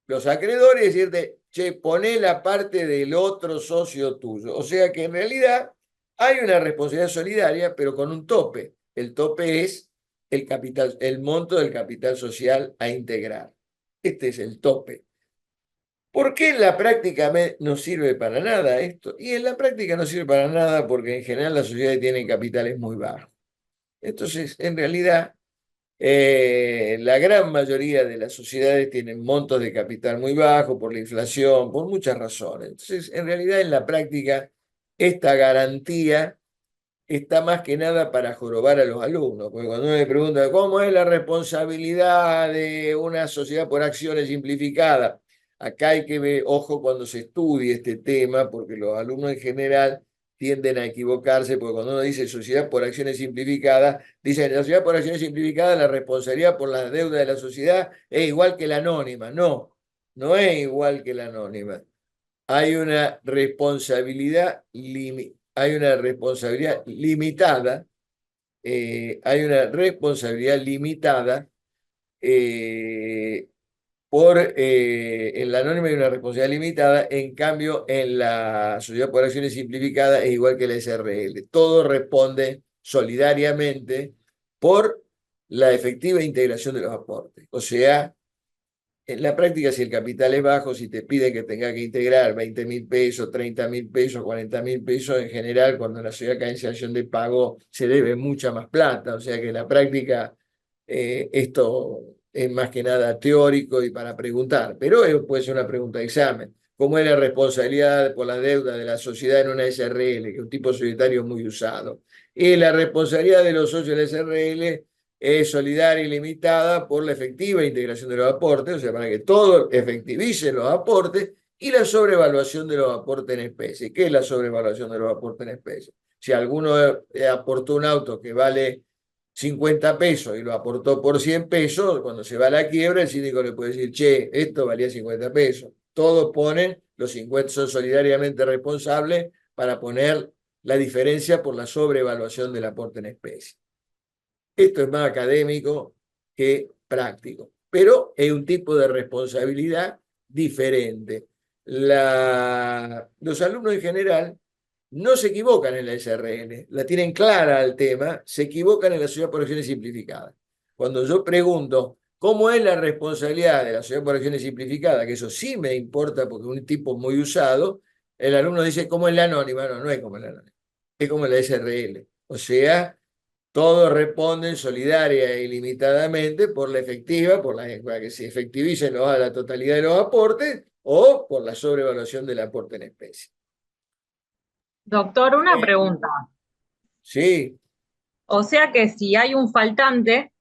los acreedores y decirte, che, poné la parte del otro socio tuyo. O sea que en realidad hay una responsabilidad solidaria, pero con un tope. El tope es el capital, el monto del capital social a integrar. Este es el tope. ¿Por qué en la práctica no sirve para nada esto? Y en la práctica no sirve para nada porque en general las sociedades tienen capitales muy bajos. Entonces, en realidad, la gran mayoría de las sociedades tienen montos de capital muy bajos por la inflación, por muchas razones. Entonces, en realidad, en la práctica, esta garantía está más que nada para jorobar a los alumnos, porque cuando uno le pregunta cómo es la responsabilidad de una sociedad por acciones simplificada, acá hay que ver, ojo cuando se estudie este tema, porque los alumnos en general tienden a equivocarse, porque cuando uno dice sociedad por acciones simplificadas, dicen en la sociedad por acciones simplificadas la responsabilidad por la deuda de la sociedad es igual que la anónima. No, no es igual que la anónima. Hay una responsabilidad limitada, eh, en la anónima hay una responsabilidad limitada, en cambio en la sociedad por acciones simplificada es igual que la SRL. Todo responde solidariamente por la efectiva integración de los aportes. O sea, en la práctica, si el capital es bajo, si te piden que tenga que integrar 20.000 pesos, 30.000 pesos, 40.000 pesos, en general, cuando la sociedad cae en situación de pago, se debe mucha más plata. O sea que en la práctica esto es más que nada teórico y para preguntar, pero puede ser una pregunta de examen. ¿Cómo es la responsabilidad por la deuda de la sociedad en una SRL, que es un tipo societario muy usado? Y la responsabilidad de los socios de la SRL es solidaria y limitada por la efectiva integración de los aportes, o sea, para que todos efectivicen los aportes, y la sobrevaluación de los aportes en especie. ¿Qué es la sobrevaluación de los aportes en especie? Si alguno aportó un auto que vale 50 pesos y lo aportó por 100 pesos, cuando se va a la quiebra, el síndico le puede decir, che, esto valía 50 pesos. Todos ponen, los 50 son solidariamente responsables para poner la diferencia por la sobrevaluación del aporte en especie. Esto es más académico que práctico, pero es un tipo de responsabilidad diferente. Los alumnos en general no se equivocan en la SRL, la tienen clara el tema, se equivocan en la sociedad por acciones simplificadas. Cuando yo pregunto cómo es la responsabilidad de la sociedad por acciones simplificadas, que eso sí me importa porque es un tipo muy usado, el alumno dice, ¿cómo es la anónima? No, no es como la anónima, es como la SRL. O sea, todos responden solidaria e ilimitadamente por la efectiva, para que se efectivicen la totalidad de los aportes o por la sobrevaluación del aporte en especie. Doctor, una pregunta. Sí, O sea que si hay un faltante,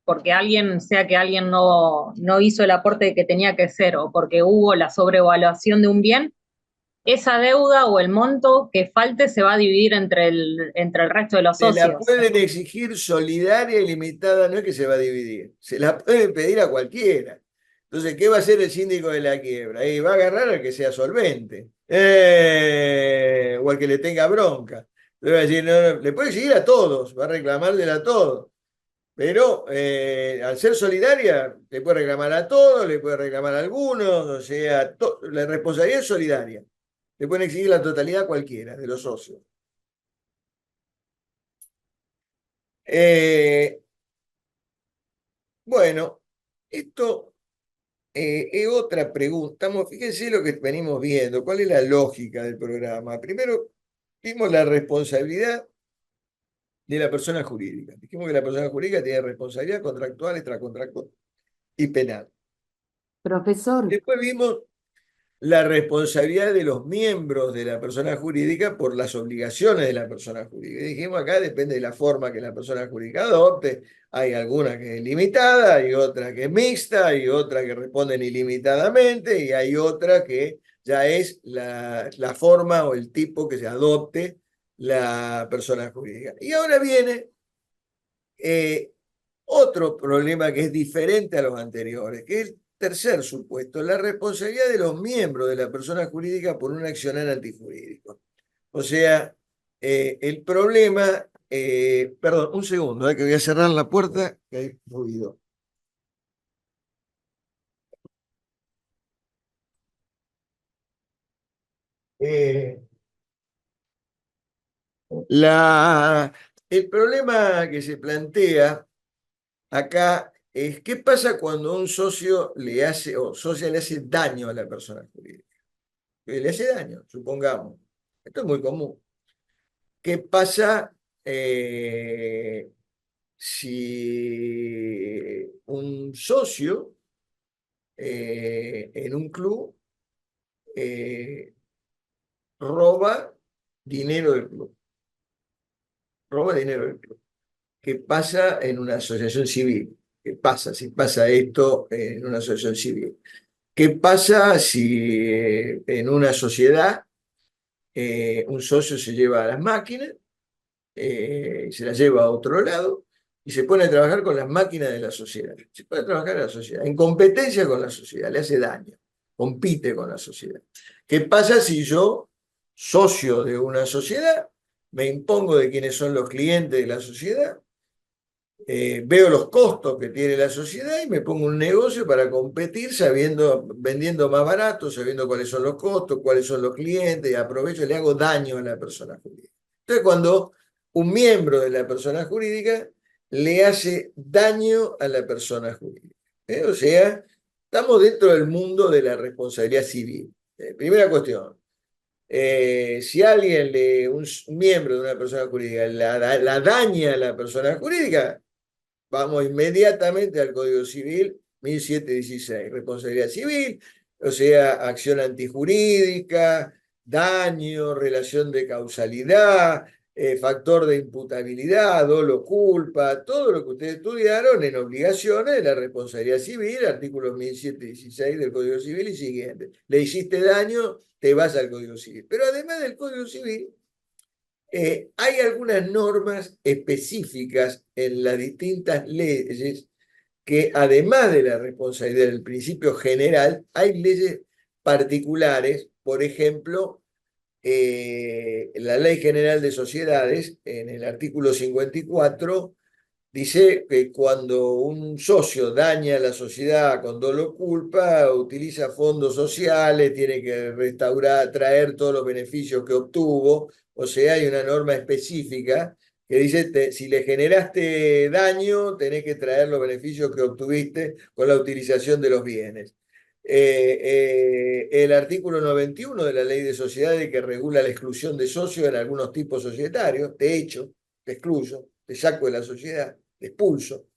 porque sea que alguien no hizo el aporte que tenía que ser o porque hubo la sobrevaluación de un bien, esa deuda o el monto que falte se va a dividir entre el resto de los se la socios. pueden exigir solidaria y limitada, no es que se va a dividir, se la pueden pedir a cualquiera. Entonces, ¿qué va a hacer el síndico de la quiebra? Va a agarrar al que sea solvente, o al que le tenga bronca. Le va a decir, no, le puede exigir a todos, va a reclamarle a todos. Pero al ser solidaria, le puede reclamar a todos, le puede reclamar a algunos, o sea, la responsabilidad es solidaria. Le pueden exigir la totalidad a cualquiera de los socios. Bueno, esto es otra pregunta. Fíjense lo que venimos viendo. ¿Cuál es la lógica del programa? Primero, vimos la responsabilidad de la persona jurídica. Dijimos que la persona jurídica tiene responsabilidad contractual, extracontractual y penal. Profesor, Después vimos la responsabilidad de los miembros de la persona jurídica por las obligaciones de la persona jurídica. Y dijimos acá depende de la forma que la persona jurídica adopte. Hay alguna que es limitada, hay otra que es mixta, hay otra que responden ilimitadamente y hay otra que ya es la forma o el tipo que se adopte la persona jurídica. Y ahora viene otro problema que es diferente a los anteriores, que es el tercer supuesto, la responsabilidad de los miembros de la persona jurídica por un accionar antijurídico. O sea, el problema, perdón, un segundo, que voy a cerrar la puerta, que hay ruido. El problema que se plantea acá es qué pasa cuando un socio le hace o socia le hace daño a la persona jurídica. Le hace daño, supongamos. Esto es muy común. ¿Qué pasa si un socio en un club roba dinero del club? Roba dinero del club. ¿Qué pasa en una asociación civil? ¿Qué pasa si pasa esto en una asociación civil? ¿Qué pasa si en una sociedad un socio se lleva a las máquinas y se las lleva a otro lado y se pone a trabajar con las máquinas de la sociedad? Se pone a trabajar en la sociedad, en competencia con la sociedad, le hace daño, compite con la sociedad. ¿Qué pasa si yo, socio de una sociedad, me impongo de quiénes son los clientes de la sociedad? Veo los costos que tiene la sociedad y me pongo un negocio para competir vendiendo más barato, sabiendo cuáles son los costos, cuáles son los clientes, y aprovecho y le hago daño a la persona jurídica. Entonces, cuando un miembro de la persona jurídica le hace daño a la persona jurídica. O sea, estamos dentro del mundo de la responsabilidad civil. Primera cuestión. Si un miembro de una persona jurídica la daña a la persona jurídica, vamos inmediatamente al Código Civil 1716, responsabilidad civil, o sea, acción antijurídica, daño, relación de causalidad, factor de imputabilidad, dolo, culpa, todo lo que ustedes estudiaron en obligaciones de la responsabilidad civil, artículos 1716 del Código Civil y siguiente. Le hiciste daño, te vas al Código Civil. Pero además del Código Civil, hay algunas normas específicas en las distintas leyes que, además de la responsabilidad del principio general, hay leyes particulares. Por ejemplo, la Ley General de Sociedades, en el artículo 54, dice que cuando un socio daña a la sociedad con dolo o culpa, utiliza fondos sociales, tiene que restaurar, traer todos los beneficios que obtuvo. O sea, hay una norma específica que dice, si le generaste daño, tenés que traer los beneficios que obtuviste con la utilización de los bienes. El artículo 91 de la Ley de Sociedades, que regula la exclusión de socios en algunos tipos societarios, te echo, te excluyo, te saco de la sociedad, te expulso.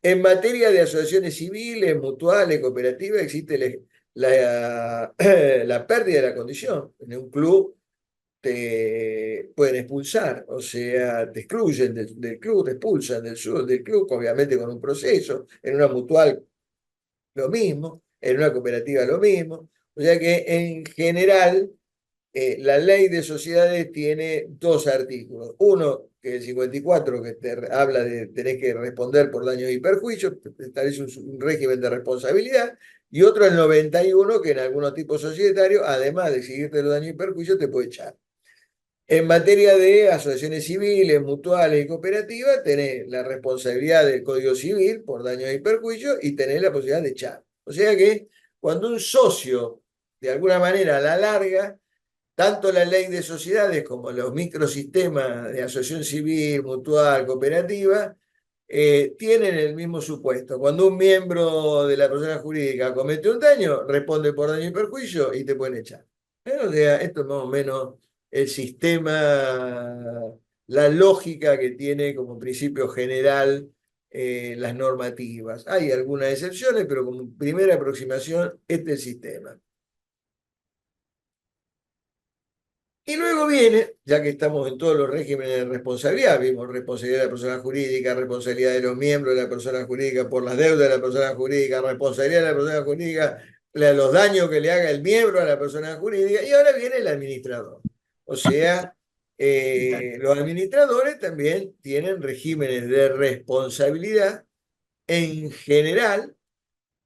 En materia de asociaciones civiles, mutuales, cooperativas, existe la pérdida de la condición. En un club te pueden expulsar, o sea, te excluyen del club, te expulsan del club, obviamente con un proceso. En una mutual lo mismo, en una cooperativa lo mismo. O sea que en general la ley de sociedades tiene dos artículos. Uno, que es el 54, que te habla de tenés que responder por daños y perjuicios, establece un régimen de responsabilidad, y otro, el 91, que en algunos tipos societarios, además de exigirte los daños y perjuicios, te puede echar. En materia de asociaciones civiles, mutuales y cooperativas, tenés la responsabilidad del Código Civil por daños y perjuicios y tenés la posibilidad de echar. O sea que cuando un socio, de alguna manera, a la larga, tanto la ley de sociedades como los microsistemas de asociación civil, mutual, cooperativa, tienen el mismo supuesto. Cuando un miembro de la persona jurídica comete un daño, responde por daño y perjuicio y te pueden echar. O sea, esto es más o menos el sistema, la lógica que tiene como principio general las normativas. Hay algunas excepciones, pero como primera aproximación, este es el sistema. Y luego viene, ya que estamos en todos los regímenes de responsabilidad, vimos responsabilidad de la persona jurídica, responsabilidad de los miembros de la persona jurídica por las deudas de la persona jurídica, responsabilidad de la persona jurídica, los daños que le haga el miembro a la persona jurídica, y ahora viene el administrador. O sea, Los administradores también tienen regímenes de responsabilidad en general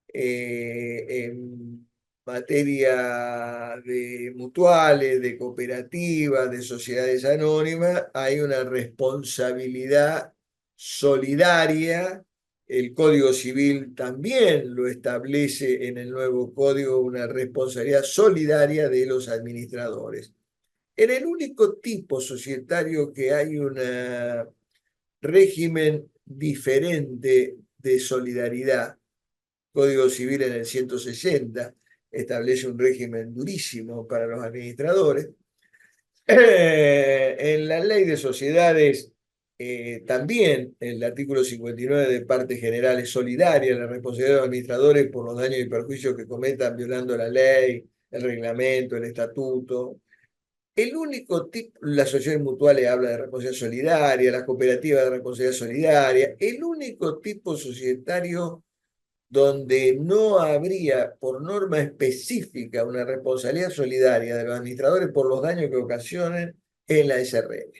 en materia de mutuales, de cooperativas, de sociedades anónimas, hay una responsabilidad solidaria. El Código Civil también lo establece en el nuevo código, una responsabilidad solidaria de los administradores. En el único tipo societario que hay un régimen diferente de solidaridad, Código Civil en el 160 establece un régimen durísimo para los administradores. En la ley de sociedades también el artículo 59 de partes generales solidaria, la responsabilidad de los administradores por los daños y perjuicios que cometan violando la ley, el reglamento, el estatuto. El único tipo, las sociedades mutuales habla de responsabilidad solidaria, las cooperativas de responsabilidad solidaria, el único tipo societario donde no habría por norma específica una responsabilidad solidaria de los administradores por los daños que ocasionen en la SRL.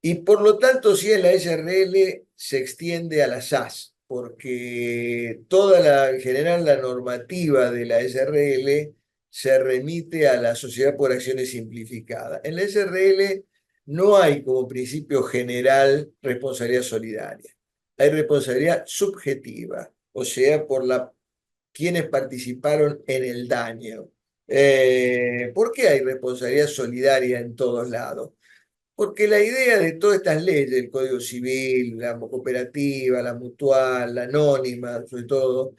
Y por lo tanto, si es la SRL, se extiende a la SAS, porque en general la normativa de la SRL se remite a la sociedad por acciones simplificada. En la SRL no hay como principio general responsabilidad solidaria, hay responsabilidad subjetiva, o sea, por quienes participaron en el daño. ¿Por qué hay responsabilidad solidaria en todos lados? Porque la idea de todas estas leyes, el Código Civil, la cooperativa, la mutual, la anónima, sobre todo,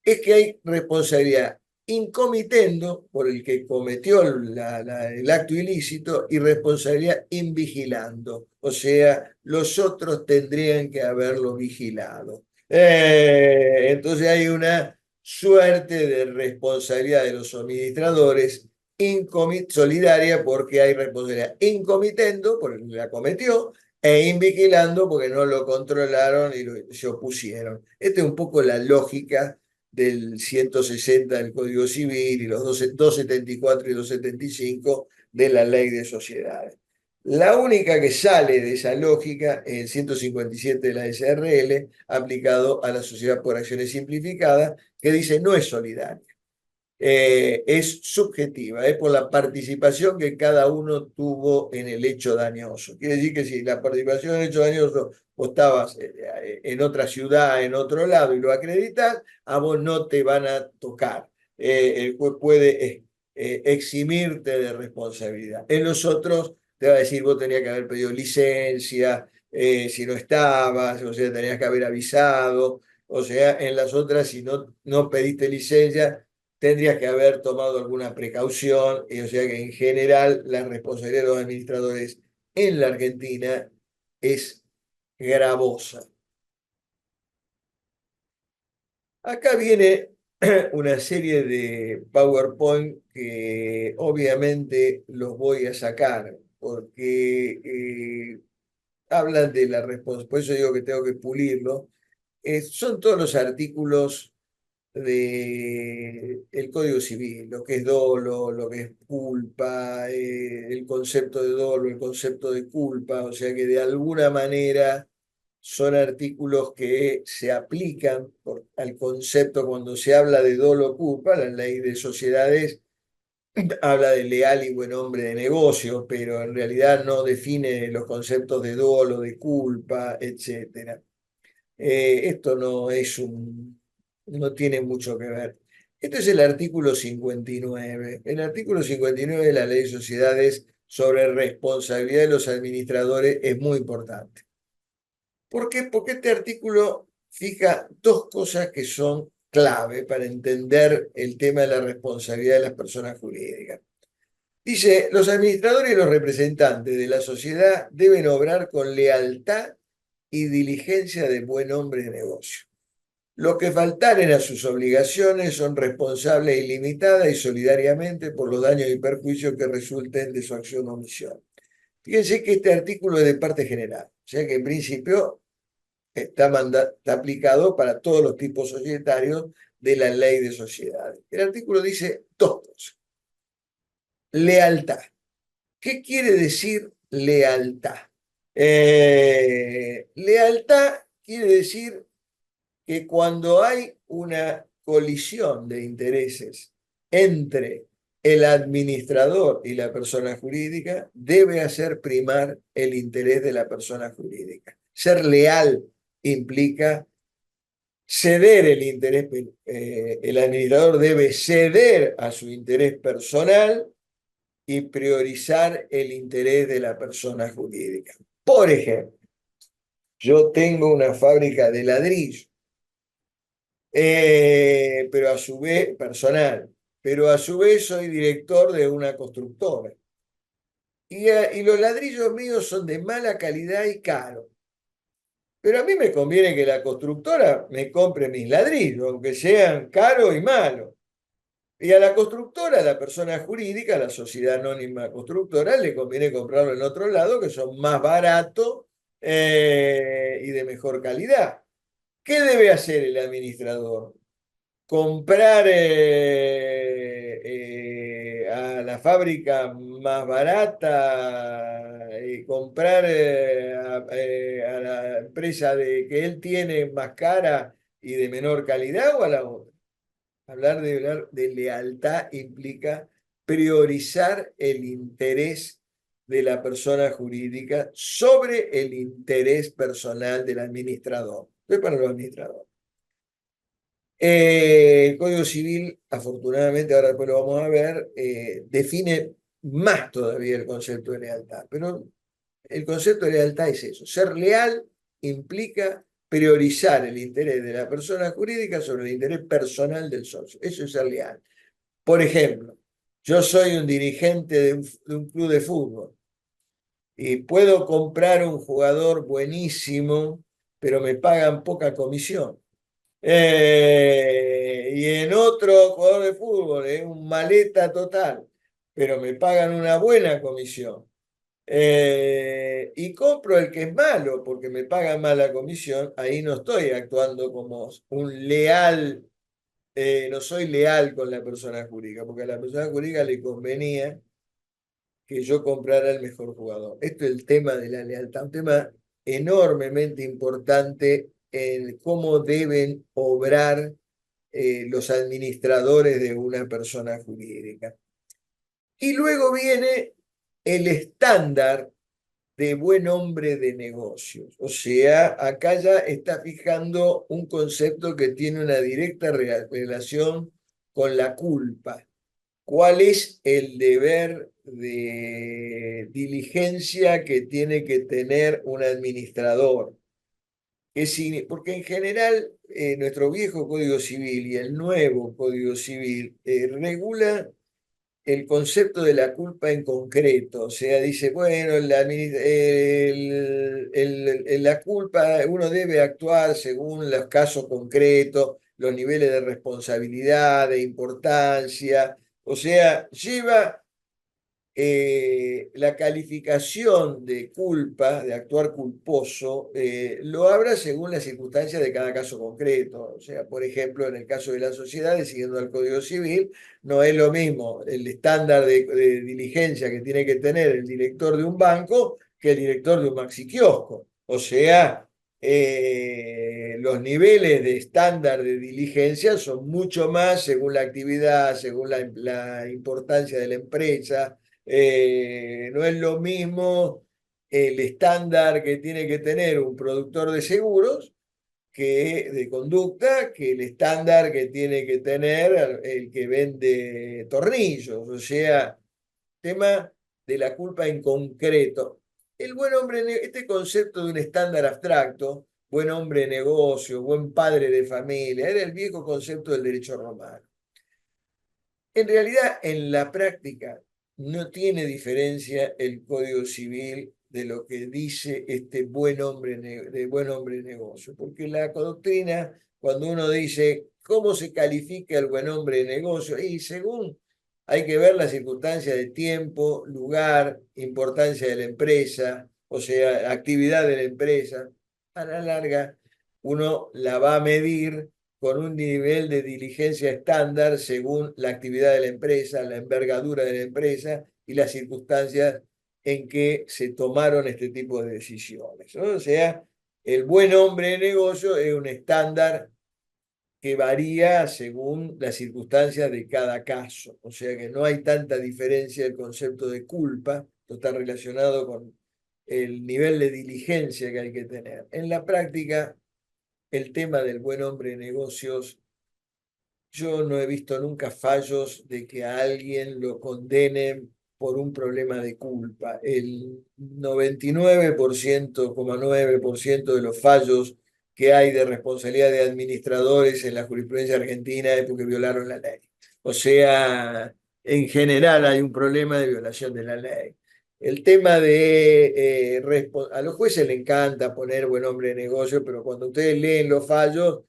es que hay responsabilidad in comitendo por el que cometió el acto ilícito y responsabilidad in vigilando, o sea, los otros tendrían que haberlo vigilado. Entonces hay una suerte de responsabilidad de los administradores solidaria porque hay responsabilidad in comitendo, porque la cometió, e invigilando porque no lo controlaron y se opusieron. Esta es un poco la lógica del 160 del Código Civil y los 274 y 275 de la Ley de Sociedades. La única que sale de esa lógica es el 157 de la SRL, aplicado a la sociedad por acciones simplificadas, que dice no es solidaria. Es subjetiva, es por la participación que cada uno tuvo en el hecho dañoso. Quiere decir que si la participación en el hecho dañoso vos estabas en otra ciudad, en otro lado y lo acreditas, a vos no te van a tocar. El juez puede eximirte de responsabilidad. En los otros te va a decir vos tenías que haber pedido licencia, si no estabas, o sea, tenías que haber avisado. O sea, en las otras, si no pediste licencia, tendrías que haber tomado alguna precaución, y o sea que en general la responsabilidad de los administradores en la Argentina es gravosa. Acá viene una serie de PowerPoint que obviamente los voy a sacar porque hablan de la responsabilidad, por eso digo que tengo que pulirlo. Son todos los artículos del Código Civil, lo que es dolo, lo que es culpa, el concepto de dolo, el concepto de culpa, o sea que de alguna manera son artículos que se aplican al concepto cuando se habla de dolo o culpa. La ley de sociedades habla de leal y buen hombre de negocio, pero en realidad no define los conceptos de dolo, de culpa, etc. Esto no tiene mucho que ver. Este es el artículo 59. El artículo 59 de la Ley de Sociedades sobre responsabilidad de los administradores es muy importante. ¿Por qué? Porque este artículo fija dos cosas que son clave para entender el tema de la responsabilidad de las personas jurídicas. Dice, los administradores y los representantes de la sociedad deben obrar con lealtad y diligencia de buen hombre de negocio. Los que faltaren a sus obligaciones son responsables ilimitada y solidariamente por los daños y perjuicios que resulten de su acción o omisión. Fíjense que este artículo es de parte general, o sea que en principio está aplicado para todos los tipos societarios de la ley de sociedades. El artículo dice dos cosas. Lealtad. ¿Qué quiere decir lealtad? Lealtad quiere decir que cuando hay una colisión de intereses entre el administrador y la persona jurídica, debe hacer primar el interés de la persona jurídica. Ser leal implica ceder el interés, el administrador debe ceder a su interés personal y priorizar el interés de la persona jurídica. Por ejemplo, yo tengo una fábrica de ladrillo, pero a su vez, personal, pero a su vez soy director de una constructora. Y los ladrillos míos son de mala calidad y caros. Pero a mí me conviene que la constructora me compre mis ladrillos, aunque sean caros y malos. Y a la constructora, a la persona jurídica, a la sociedad anónima constructora, le conviene comprarlo en otro lado, que son más baratos y de mejor calidad. ¿Qué debe hacer el administrador? Comprar a la fábrica más barata, comprar a la empresa que él tiene más cara y de menor calidad, o a la otra. Hablar de lealtad implica priorizar el interés de la persona jurídica sobre el interés personal del administrador. Esto es para los administradores. El Código Civil, afortunadamente, ahora después lo vamos a ver, define más todavía el concepto de lealtad. Pero el concepto de lealtad es eso. Ser leal implica priorizar el interés de la persona jurídica sobre el interés personal del socio. Eso es ser leal. Por ejemplo, yo soy un dirigente de un club de fútbol y puedo comprar un jugador buenísimo, pero me pagan poca comisión. Y en otro jugador de fútbol es un maleta total, pero me pagan una buena comisión. Y compro el que es malo porque me pagan mala comisión, ahí no estoy actuando como un leal, no soy leal con la persona jurídica, porque a la persona jurídica le convenía que yo comprara el mejor jugador. Esto es el tema de la lealtad, un tema enormemente importante en cómo deben obrar los administradores de una persona jurídica. Y luego viene el estándar de buen hombre de negocios. O sea, acá ya está fijando un concepto que tiene una directa relación con la culpa. ¿Cuál es el deber de diligencia que tiene que tener un administrador? Porque en general nuestro viejo Código Civil y el nuevo Código Civil regula el concepto de la culpa en concreto. O sea, dice, bueno, la culpa, uno debe actuar según los casos concretos, los niveles de responsabilidad, de importancia. O sea, lleva la calificación de culpa, de actuar culposo, lo abra según las circunstancias de cada caso concreto. O sea, por ejemplo, en el caso de las sociedades, siguiendo el Código Civil, no es lo mismo el estándar de diligencia que tiene que tener el director de un banco que el director de un maxiquiosco. O sea, los niveles de estándar de diligencia son mucho más según la actividad, según la importancia de la empresa. No es lo mismo el estándar que tiene que tener un productor de seguros de conducta que el estándar que tiene que tener el que vende tornillos. O sea, tema de la culpa en concreto. El buen hombre, este concepto de un estándar abstracto, buen hombre de negocio, buen padre de familia, era el viejo concepto del derecho romano. En realidad, en la práctica, no tiene diferencia el Código Civil de lo que dice este buen hombre de negocio, porque la doctrina, cuando uno dice cómo se califica el buen hombre de negocio, y según hay que ver las circunstancias de tiempo, lugar, importancia de la empresa, o sea, actividad de la empresa, a la larga uno la va a medir con un nivel de diligencia estándar según la actividad de la empresa, la envergadura de la empresa y las circunstancias en que se tomaron este tipo de decisiones, ¿no? O sea, el buen hombre de negocio es un estándar que varía según las circunstancias de cada caso. O sea que no hay tanta diferencia del concepto de culpa, esto está relacionado con el nivel de diligencia que hay que tener. En la práctica, el tema del buen hombre de negocios, yo no he visto nunca fallos de que a alguien lo condenen por un problema de culpa. El 99,9% de los fallos que hay de responsabilidad de administradores en la jurisprudencia argentina es porque violaron la ley. O sea, en general hay un problema de violación de la ley. El tema de... a los jueces les encanta poner buen hombre de negocio, pero cuando ustedes leen los fallos,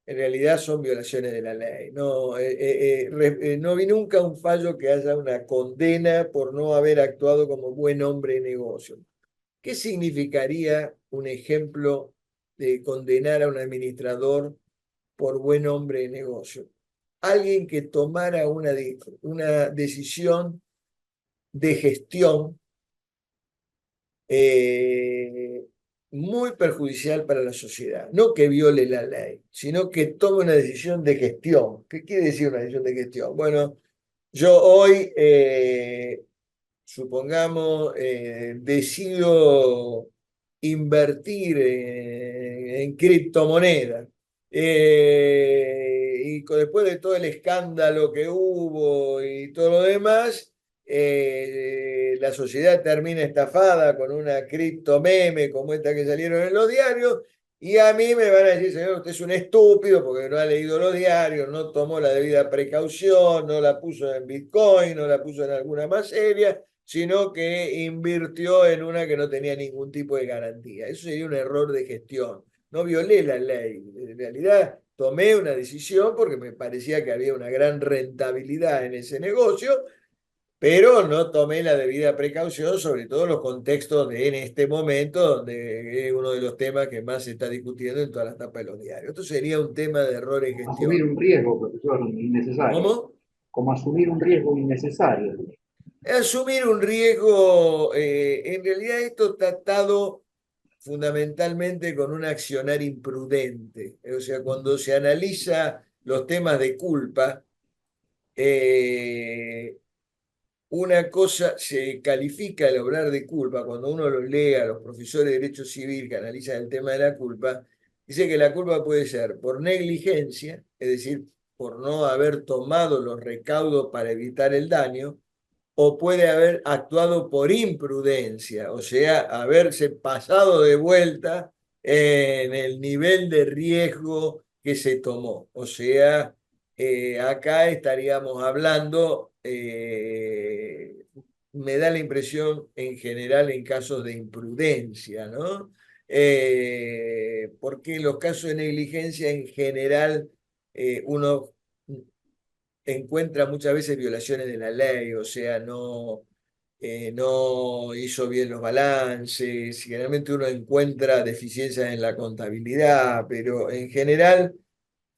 en realidad son violaciones de la ley. No, no vi nunca un fallo que haya una condena por no haber actuado como buen hombre de negocio. ¿Qué significaría un ejemplo de condenar a un administrador por buen hombre de negocio? Alguien que tomara una decisión de gestión muy perjudicial para la sociedad. No que viole la ley, sino que tome una decisión de gestión. ¿Qué quiere decir una decisión de gestión? Bueno, yo hoy, supongamos, decido invertir en criptomonedas. Después de todo el escándalo que hubo y todo lo demás, la sociedad termina estafada con una cripto meme como esta que salieron en los diarios, y a mí me van a decir, señor, usted es un estúpido porque no ha leído los diarios, no tomó la debida precaución, no la puso en Bitcoin, no la puso en alguna más seria, sino que invirtió en una que no tenía ningún tipo de garantía. Eso sería un error de gestión. No violé la ley. En realidad tomé una decisión porque me parecía que había una gran rentabilidad en ese negocio, pero no tomé la debida precaución, sobre todo en los contextos de en este momento, donde es uno de los temas que más se está discutiendo en todas las tapas de los diarios. Esto sería un tema de error en Asumir gestión. un riesgo, profesor, innecesario. ¿Cómo? Como asumir un riesgo innecesario. Asumir un riesgo, en realidad esto está atado fundamentalmente con un accionar imprudente. O sea, cuando se analiza los temas de culpa, una cosa se califica el obrar de culpa, cuando uno lo lee a los profesores de Derecho Civil que analizan el tema de la culpa, dice que la culpa puede ser por negligencia, es decir, por no haber tomado los recaudos para evitar el daño, o puede haber actuado por imprudencia, o sea, haberse pasado de vuelta en el nivel de riesgo que se tomó. O sea, acá estaríamos hablando, me da la impresión en general en casos de imprudencia, ¿no? Porque en los casos de negligencia en general uno encuentra muchas veces violaciones de la ley, o sea, no hizo bien los balances, generalmente uno encuentra deficiencias en la contabilidad, pero en general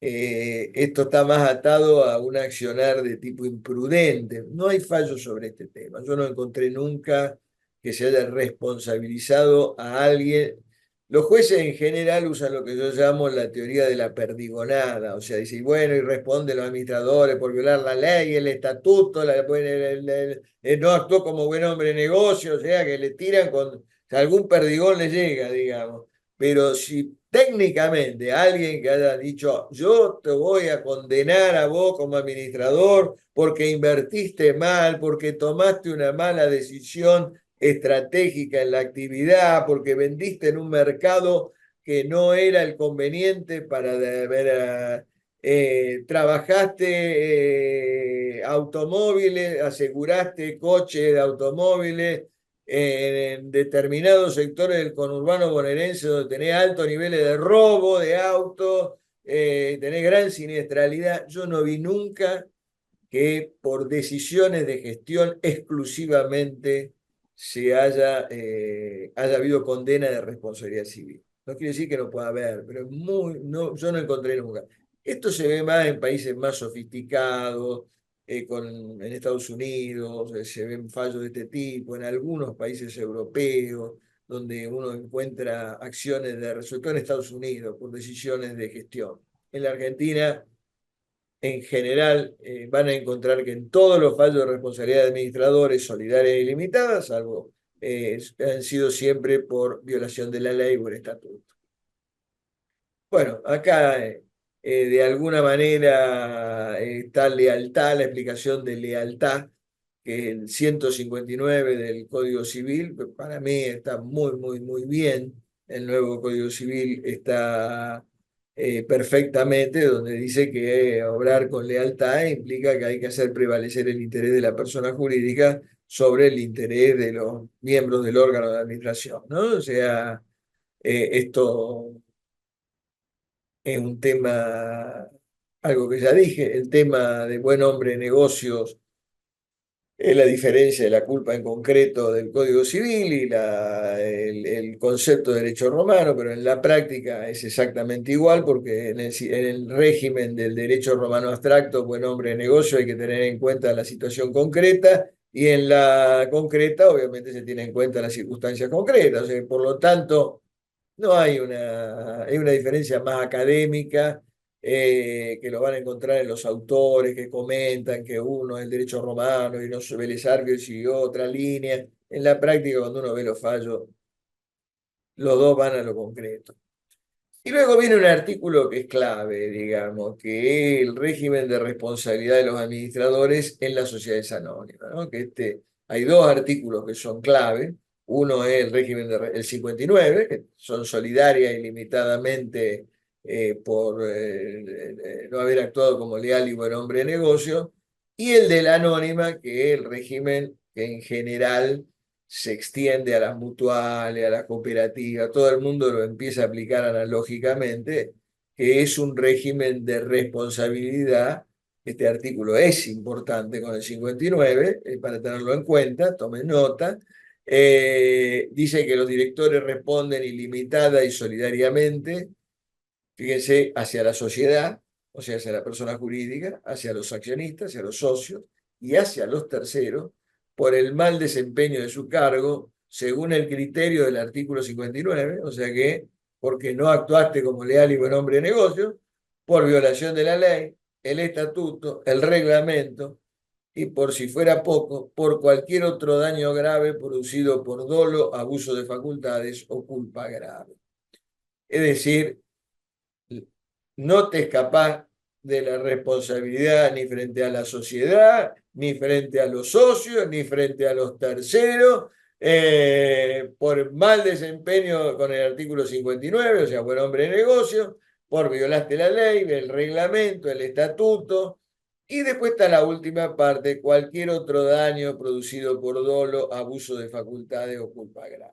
esto está más atado a un accionar de tipo imprudente. No hay fallo sobre este tema. Yo no encontré nunca que se haya responsabilizado a alguien. Los jueces en general usan lo que yo llamo la teoría de la perdigonada, o sea, dicen, bueno, y responden los administradores por violar la ley, el estatuto, no actuó como buen hombre de negocio, o sea, que le tiran con algún perdigón le llega, digamos. Pero si técnicamente alguien que haya dicho, yo te voy a condenar a vos como administrador porque invertiste mal, porque tomaste una mala decisión estratégica en la actividad, porque vendiste en un mercado que no era el conveniente para ver, trabajaste automóviles, aseguraste coches de automóviles en determinados sectores del conurbano bonaerense donde tenés altos niveles de robo de autos, tenés gran siniestralidad. Yo no vi nunca que por decisiones de gestión exclusivamente haya habido condena de responsabilidad civil. No quiere decir que no pueda haber, pero no, yo no encontré nunca. Esto se ve más en países más sofisticados, en Estados Unidos, se ven fallos de este tipo, en algunos países europeos, donde uno encuentra acciones sobre todo en Estados Unidos, por decisiones de gestión. En la Argentina, en general, van a encontrar que en todos los fallos de responsabilidad de administradores solidarias y limitadas, salvo han sido siempre por violación de la ley o el estatuto. Bueno, acá de alguna manera está lealtad, la explicación de lealtad, que el 159 del Código Civil, que para mí está muy bien. El nuevo Código Civil está perfectamente, donde dice que obrar con lealtad implica que hay que hacer prevalecer el interés de la persona jurídica sobre el interés de los miembros del órgano de administración, ¿no? O sea, esto es un tema, algo que ya dije, el tema de buen hombre de negocios es la diferencia de la culpa en concreto del Código Civil y el concepto de derecho romano, pero en la práctica es exactamente igual, porque en el régimen del derecho romano abstracto, buen hombre de negocio, hay que tener en cuenta la situación concreta, y en la concreta obviamente se tiene en cuenta las circunstancias concretas. O sea, por lo tanto, no hay hay una diferencia más académica, que lo van a encontrar en los autores que comentan que uno es el derecho romano y no Vélez Arfiel siguió otra línea. En la práctica, cuando uno ve los fallos, los dos van a lo concreto. Y luego viene un artículo que es clave, digamos, que es el régimen de responsabilidad de los administradores en las sociedades anónimas, ¿no? Hay dos artículos que son clave. Uno es el régimen el 59, que son solidarias y limitadamente por no haber actuado como leal y buen hombre de negocio, y el de la anónima, que es el régimen que en general se extiende a las mutuales, a las cooperativas, todo el mundo lo empieza a aplicar analógicamente, que es un régimen de responsabilidad. Este artículo es importante con el 59, para tenerlo en cuenta, tomen nota. Dice que los directores responden ilimitada y solidariamente, fíjense, hacia la sociedad, o sea, hacia la persona jurídica, hacia los accionistas, hacia los socios y hacia los terceros, por el mal desempeño de su cargo, según el criterio del artículo 59, o sea que porque no actuaste como leal y buen hombre de negocio, por violación de la ley, el estatuto, el reglamento, y por si fuera poco, por cualquier otro daño grave producido por dolo, abuso de facultades o culpa grave. Es decir, no te escapás de la responsabilidad ni frente a la sociedad, ni frente a los socios, ni frente a los terceros, por mal desempeño con el artículo 59, o sea, buen hombre de negocio, por violaste la ley, el reglamento, el estatuto, y después está la última parte, cualquier otro daño producido por dolo, abuso de facultades o culpa grave.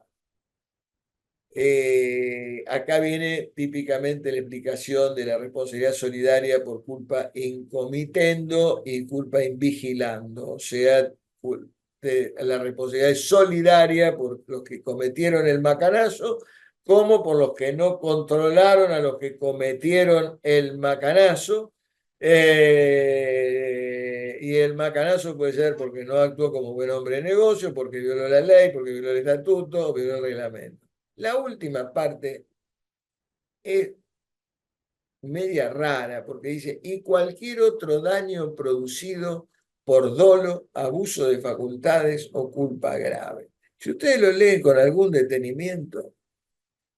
Acá viene típicamente la explicación de la responsabilidad solidaria por culpa in comitendo y culpa in vigilando. O sea, la responsabilidad es solidaria por los que cometieron el macanazo, como por los que no controlaron a los que cometieron el macanazo. Y el macanazo puede ser porque no actuó como buen hombre de negocio, porque violó la ley, porque violó el estatuto o violó el reglamento. La última parte es media rara, porque dice, y cualquier otro daño producido por dolo, abuso de facultades o culpa grave. Si ustedes lo leen con algún detenimiento,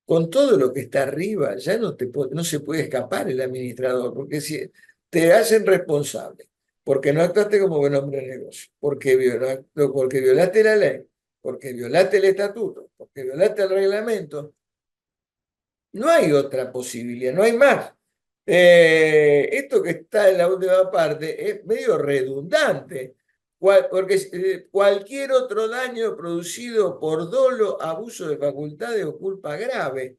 con todo lo que está arriba, ya no se puede escapar el administrador, porque si te hacen responsable, porque no actuaste como buen hombre de negocio, porque violaste la ley, porque violaste el estatuto, porque violaste el reglamento, no hay otra posibilidad, no hay más. Esto que está en la última parte es medio redundante, porque cualquier otro daño producido por dolo, abuso de facultades o culpa grave.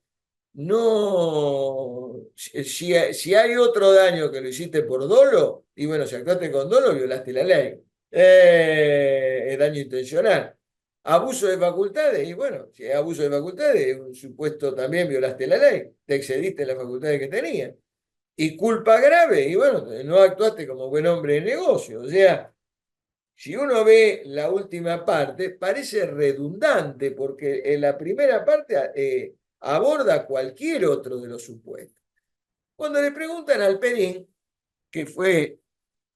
No, si hay otro daño que lo hiciste por dolo, y bueno, si actuaste con dolo, violaste la ley. Es daño intencional. Abuso de facultades, y bueno, si es abuso de facultades, un supuesto también violaste la ley, te excediste las facultades que tenías. y culpa grave, y bueno, no actuaste como buen hombre de negocio. O sea, si uno ve la última parte, parece redundante, porque en la primera parte aborda cualquier otro de los supuestos. Cuando le preguntan al Perín, que fue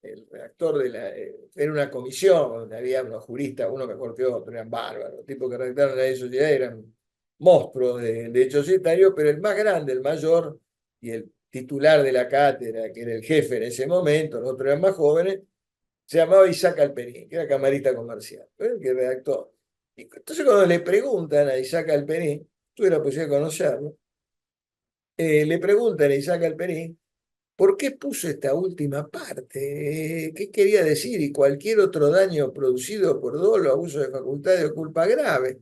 el redactor era una comisión donde había unos juristas, uno mejor que otro, eran bárbaros, los tipos que redactaron la ley de sociedad eran monstruos de hecho societario, pero el más grande, el mayor y el titular de la cátedra, que era el jefe en ese momento, los otros eran más jóvenes, se llamaba Isaac Alperín, que era camarista comercial, el que redactó. Y entonces cuando le preguntan a Isaac Alperín, tuve la posibilidad de conocerlo, le preguntan a Isaac Alperín, ¿por qué puso esta última parte? ¿Qué quería decir? Y cualquier otro daño producido por dolo, abuso de facultades o culpa grave.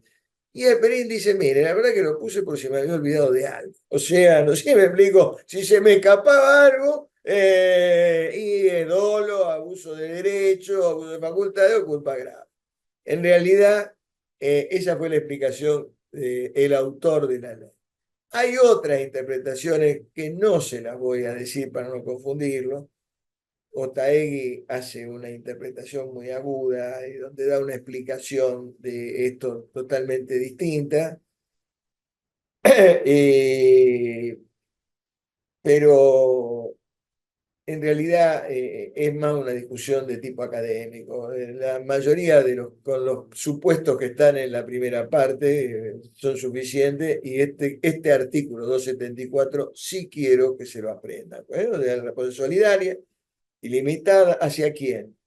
Y el Perín dice, mire, la verdad que lo puse por si me había olvidado de algo. O sea, no sé si me explico, si se me escapaba algo, y dolo, abuso de derecho, abuso de facultades o culpa grave. En realidad, esa fue la explicación del autor de la ley. Hay otras interpretaciones que no se las voy a decir para no confundirlo. Otaegui hace una interpretación muy aguda y donde da una explicación de esto totalmente distinta. Pero en realidad es más una discusión de tipo académico. La mayoría con los supuestos que están en la primera parte son suficientes y este artículo 274 sí quiero que se lo aprendan. Bueno, de la responsabilidad solidaria ilimitada, ¿hacia quién?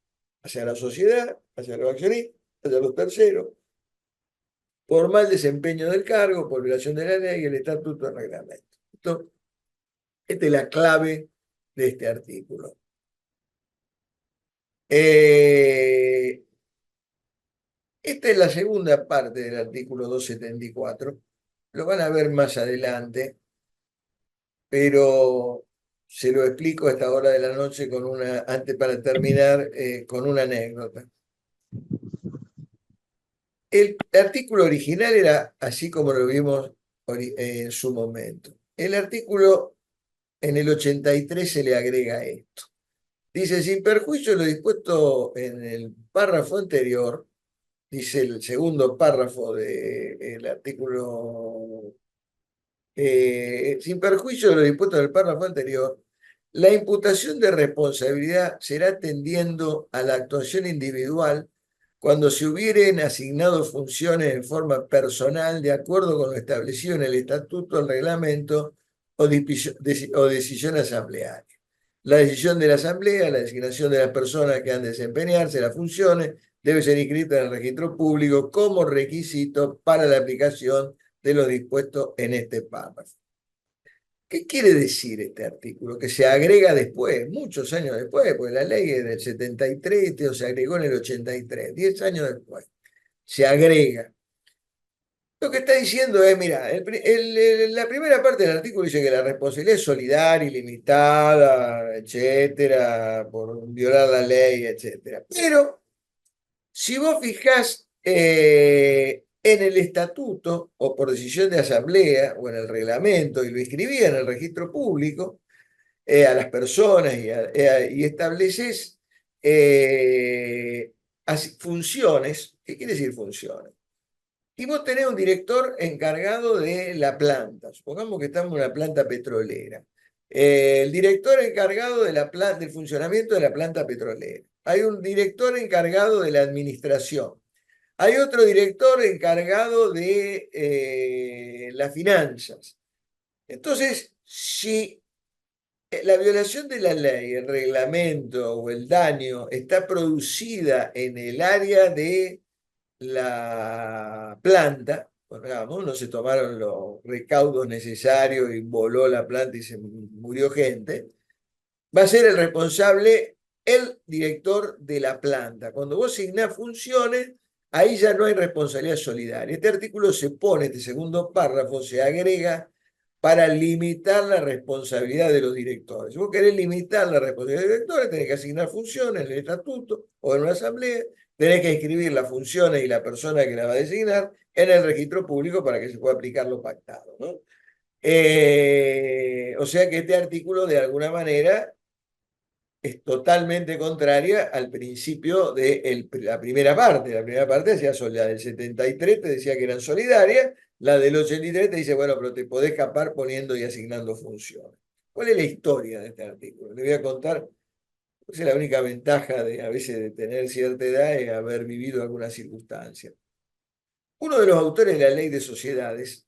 Hacia la sociedad, hacia los accionistas, hacia los terceros, por mal desempeño del cargo, por violación de la ley y el estatuto del reglamento. Esta es la clave de este artículo. Esta es la segunda parte del artículo 274. Lo van a ver más adelante, pero se lo explico a esta hora de la noche antes para terminar, con una anécdota. El artículo original era así como lo vimos en su momento. El artículo en el 83 se le agrega esto. Dice, sin perjuicio de lo dispuesto en el párrafo anterior, dice el segundo párrafo del artículo, sin perjuicio de lo dispuesto en el párrafo anterior, la imputación de responsabilidad será tendiendo a la actuación individual cuando se hubieren asignado funciones en forma personal de acuerdo con lo establecido en el estatuto, el reglamento o decisión asamblearia. La decisión de la asamblea, la designación de las personas que han de desempeñarse las funciones, debe ser inscrita en el registro público como requisito para la aplicación de lo dispuesto en este párrafo. ¿Qué quiere decir este artículo? Que se agrega después, muchos años después, porque la ley es del 73, o se agregó en el 83, 10 años después. Se agrega. Lo que está diciendo es, mira, la primera parte del artículo dice que la responsabilidad es solidaria, ilimitada, etcétera, por violar la ley, etcétera. Pero, si vos fijás en el estatuto, o por decisión de asamblea, o en el reglamento, y lo inscribía en el registro público, a las personas y estableces funciones. ¿Qué quiere decir funciones? Y vos tenés un director encargado de la planta. Supongamos que estamos en una planta petrolera. El director encargado del funcionamiento de la planta petrolera. Hay un director encargado de la administración. Hay otro director encargado de las finanzas. Entonces, si la violación de la ley, el reglamento o el daño está producida en el área de la planta, digamos, no se tomaron los recaudos necesarios y voló la planta y se murió gente, va a ser el responsable el director de la planta. Cuando vos asignás funciones, ahí ya no hay responsabilidad solidaria. Este artículo se pone, este segundo párrafo, se agrega para limitar la responsabilidad de los directores. Si vos querés limitar la responsabilidad de los directores, tenés que asignar funciones en el estatuto o en una asamblea, tenés que inscribir las funciones y la persona que la va a designar en el registro público para que se pueda aplicar lo pactado, ¿no? O sea que este artículo de alguna manera es totalmente contraria al principio de la primera parte. La primera parte decía, la del 73 te decía que eran solidarias, la del 83 te dice, bueno, pero te podés escapar poniendo y asignando funciones. ¿Cuál es la historia de este artículo? Le voy a contar, es la única ventaja de a veces de tener cierta edad es haber vivido alguna circunstancia. Uno de los autores de la Ley de Sociedades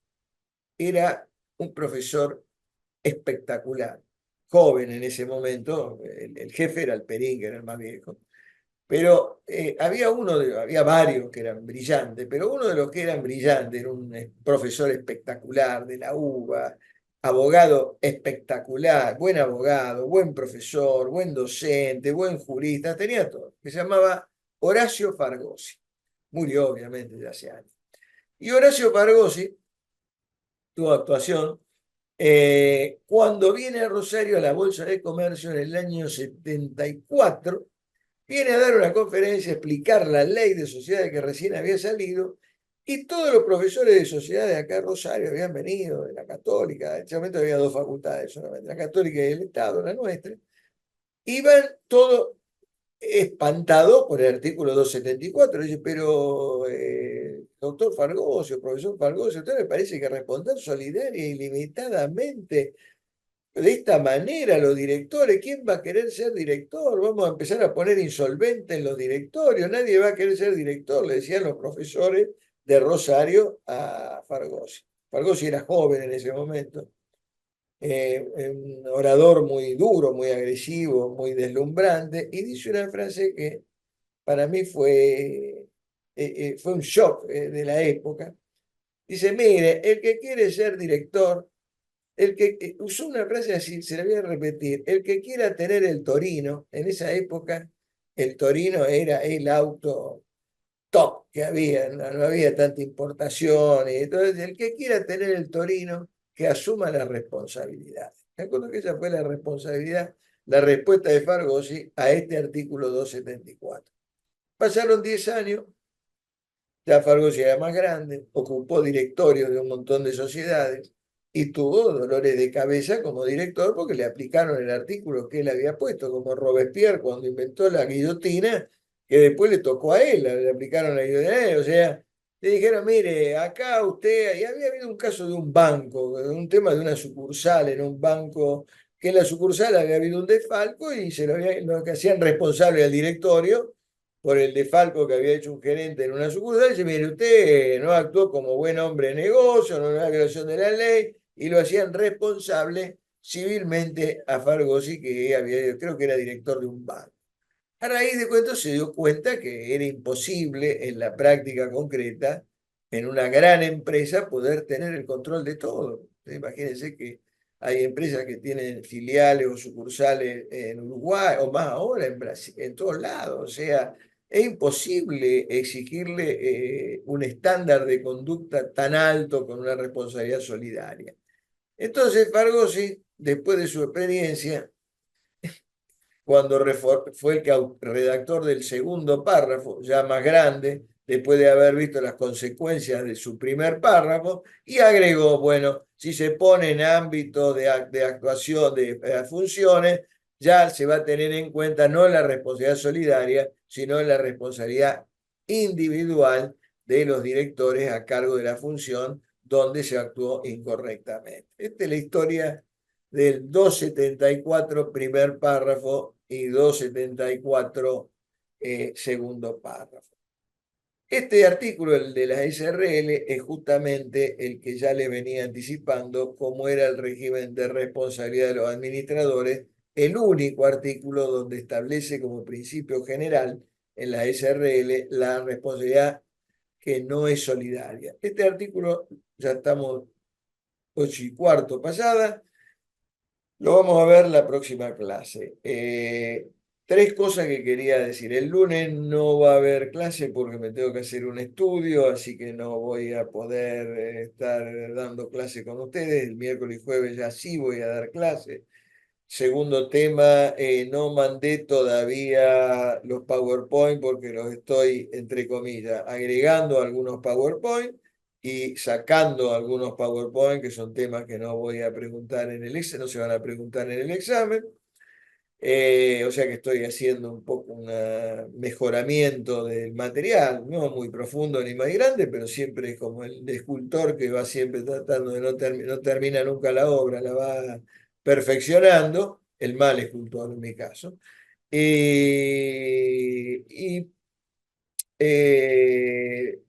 era un profesor espectacular, joven en ese momento, el jefe era Alperín, que era el más viejo, pero había varios que eran brillantes, pero uno de los que eran brillantes era un profesor espectacular de la UBA, abogado espectacular, buen abogado, buen profesor, buen docente, buen jurista, tenía todo, que se llamaba Horacio Fargosi. Murió obviamente ya hace años. Y Horacio Fargosi tuvo actuación cuando viene a Rosario a la Bolsa de Comercio en el año 74, viene a dar una conferencia a explicar la ley de sociedades que recién había salido, y todos los profesores de sociedades acá en Rosario habían venido, de la Católica, en ese momento había dos facultades solamente, la Católica y el Estado, la nuestra, iban todos espantados por el artículo 274. Dice, pero doctor Fargosio, profesor Fargosio, ¿a usted le parece que responder solidaria e ilimitadamente de esta manera los directores? ¿Quién va a querer ser director? Vamos a empezar a poner insolvente en los directorios, nadie va a querer ser director, le decían los profesores de Rosario a Fargosio. Fargosio era joven en ese momento, un orador muy duro, muy agresivo, muy deslumbrante, y dice una frase que para mí fue un shock de la época. Dice, mire, el que quiere ser director, usó una frase así, se la voy a repetir, el que quiera tener el Torino, en esa época el Torino era el auto top que había, no había tanta importación, y entonces el que quiera tener el Torino, que asuma la responsabilidad. Me acuerdo que esa fue la responsabilidad, la respuesta de Fargosi a este artículo 274. Pasaron 10 años, ya Fargosi era más grande, ocupó directorios de un montón de sociedades y tuvo dolores de cabeza como director porque le aplicaron el artículo que él había puesto, como Robespierre cuando inventó la guillotina, que después le tocó a él, le aplicaron la guillotina, o sea, le dijeron, mire, acá usted, y había habido un caso de un banco, un tema de una sucursal en un banco, que en la sucursal había habido un desfalco y lo que hacían responsable al directorio por el desfalco que había hecho un gerente en una sucursal, y dice, mire, usted no actuó como buen hombre de negocio, no era violación de la ley, y lo hacían responsable civilmente a Fargosi, que creo que era director de un banco. A raíz de cuento se dio cuenta que era imposible en la práctica concreta, en una gran empresa, poder tener el control de todo. Imagínense que hay empresas que tienen filiales o sucursales en Uruguay, o más ahora en Brasil, en todos lados. O sea, es imposible exigirle un estándar de conducta tan alto con una responsabilidad solidaria. Entonces, Fargosi, después de su experiencia, cuando fue el redactor del segundo párrafo, ya más grande, después de haber visto las consecuencias de su primer párrafo, y agregó, bueno, si se pone en ámbito de actuación de funciones, ya se va a tener en cuenta no la responsabilidad solidaria, sino la responsabilidad individual de los directores a cargo de la función donde se actuó incorrectamente. Esta es la historia del 274 primer párrafo y 274 segundo párrafo. Este artículo, el de la SRL, es justamente el que ya le venía anticipando cómo era el régimen de responsabilidad de los administradores, el único artículo donde establece como principio general en la SRL la responsabilidad que no es solidaria. Este artículo, ya estamos 8:15 pasada, lo vamos a ver la próxima clase. Tres cosas que quería decir. El lunes no va a haber clase porque me tengo que hacer un estudio, así que no voy a poder estar dando clase con ustedes. El miércoles y jueves ya sí voy a dar clase. Segundo tema, no mandé todavía los PowerPoint porque los estoy, entre comillas, agregando algunos PowerPoint. y sacando algunos PowerPoint, que son temas que no voy a preguntar en el examen, no se van a preguntar en el examen. O sea que estoy haciendo un poco un mejoramiento del material, no muy profundo ni más grande, pero siempre es como el escultor que va siempre tratando de no termina nunca la obra, la va perfeccionando, el mal escultor en mi caso. Y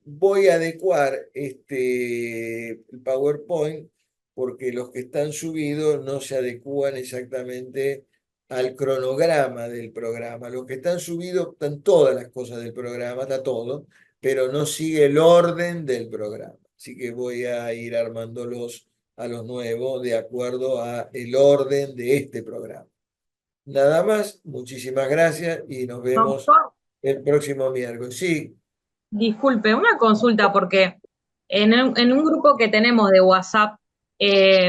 voy a adecuar el PowerPoint porque los que están subidos no se adecúan exactamente al cronograma del programa. Los que están subidos están todas las cosas del programa, está todo, pero no sigue el orden del programa. Así que voy a ir armándolos a los nuevos de acuerdo a el orden de este programa. Nada más, muchísimas gracias y nos vemos Doctor, el próximo miércoles. Sí, disculpe, una consulta, porque en un grupo que tenemos de WhatsApp,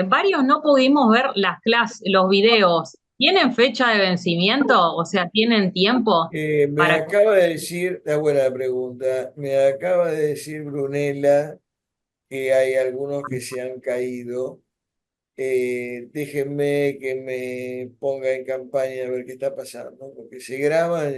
varios no pudimos ver las clases, los videos. ¿Tienen fecha de vencimiento? O sea, ¿tienen tiempo me para...? acaba de decir, una buena pregunta, me acaba de decir Brunella que hay algunos que se han caído. Déjenme que me ponga en campaña a ver qué está pasando, porque se graban,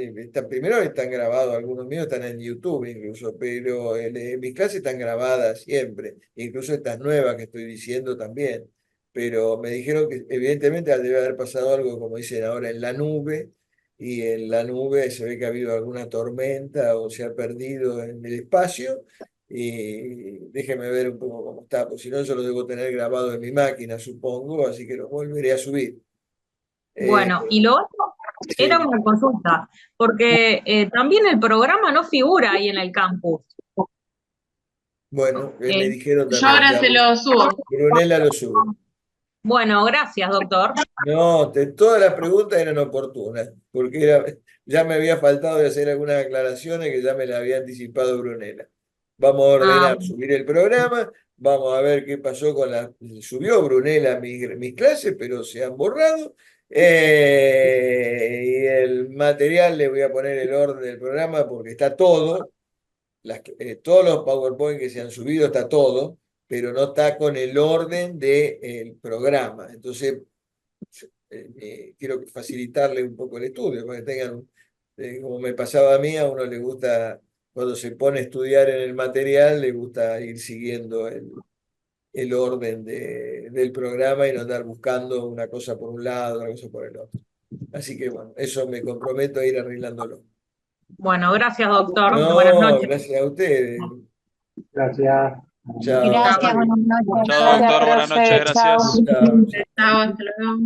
primero están grabados, algunos míos están en YouTube incluso, pero mis clases están grabadas siempre, incluso estas nuevas que estoy diciendo también, pero me dijeron que evidentemente debe haber pasado algo, como dicen ahora, en la nube, y en la nube se ve que ha habido alguna tormenta o se ha perdido en el espacio. Y déjeme ver un poco cómo está, porque si no, yo lo debo tener grabado en mi máquina, supongo, así que lo volveré a subir. Bueno, y lo otro era Sí. una consulta, porque también el programa no figura ahí en el campus. Bueno, me Eh, dijeron Yo también. ahora Ya, se lo subo. Brunella lo sube. bueno, gracias, doctor. No, todas las preguntas eran oportunas, porque ya me había faltado de hacer algunas aclaraciones que ya me las había anticipado Brunella. Vamos a Ah, ordenar, subir el programa, vamos a ver qué pasó con Subió Brunella mis clases, pero se han borrado. Y el material le voy a poner el orden del programa porque está todo. Todos los PowerPoint que se han subido está todo, pero no está con el orden del programa. Entonces, quiero facilitarle un poco el estudio, para que tengan, como me pasaba a mí, a uno le gusta, cuando se pone a estudiar en el material, le gusta ir siguiendo el orden del programa y no andar buscando una cosa por un lado, una cosa por el otro. Así que bueno, eso me comprometo a ir arreglándolo. bueno, gracias, doctor. Buenas No, noches. gracias a ustedes. Gracias. Chao. Gracias, buenas noches. Chao, doctor, buenas noches, profe. gracias. Chao. Chao, hasta luego.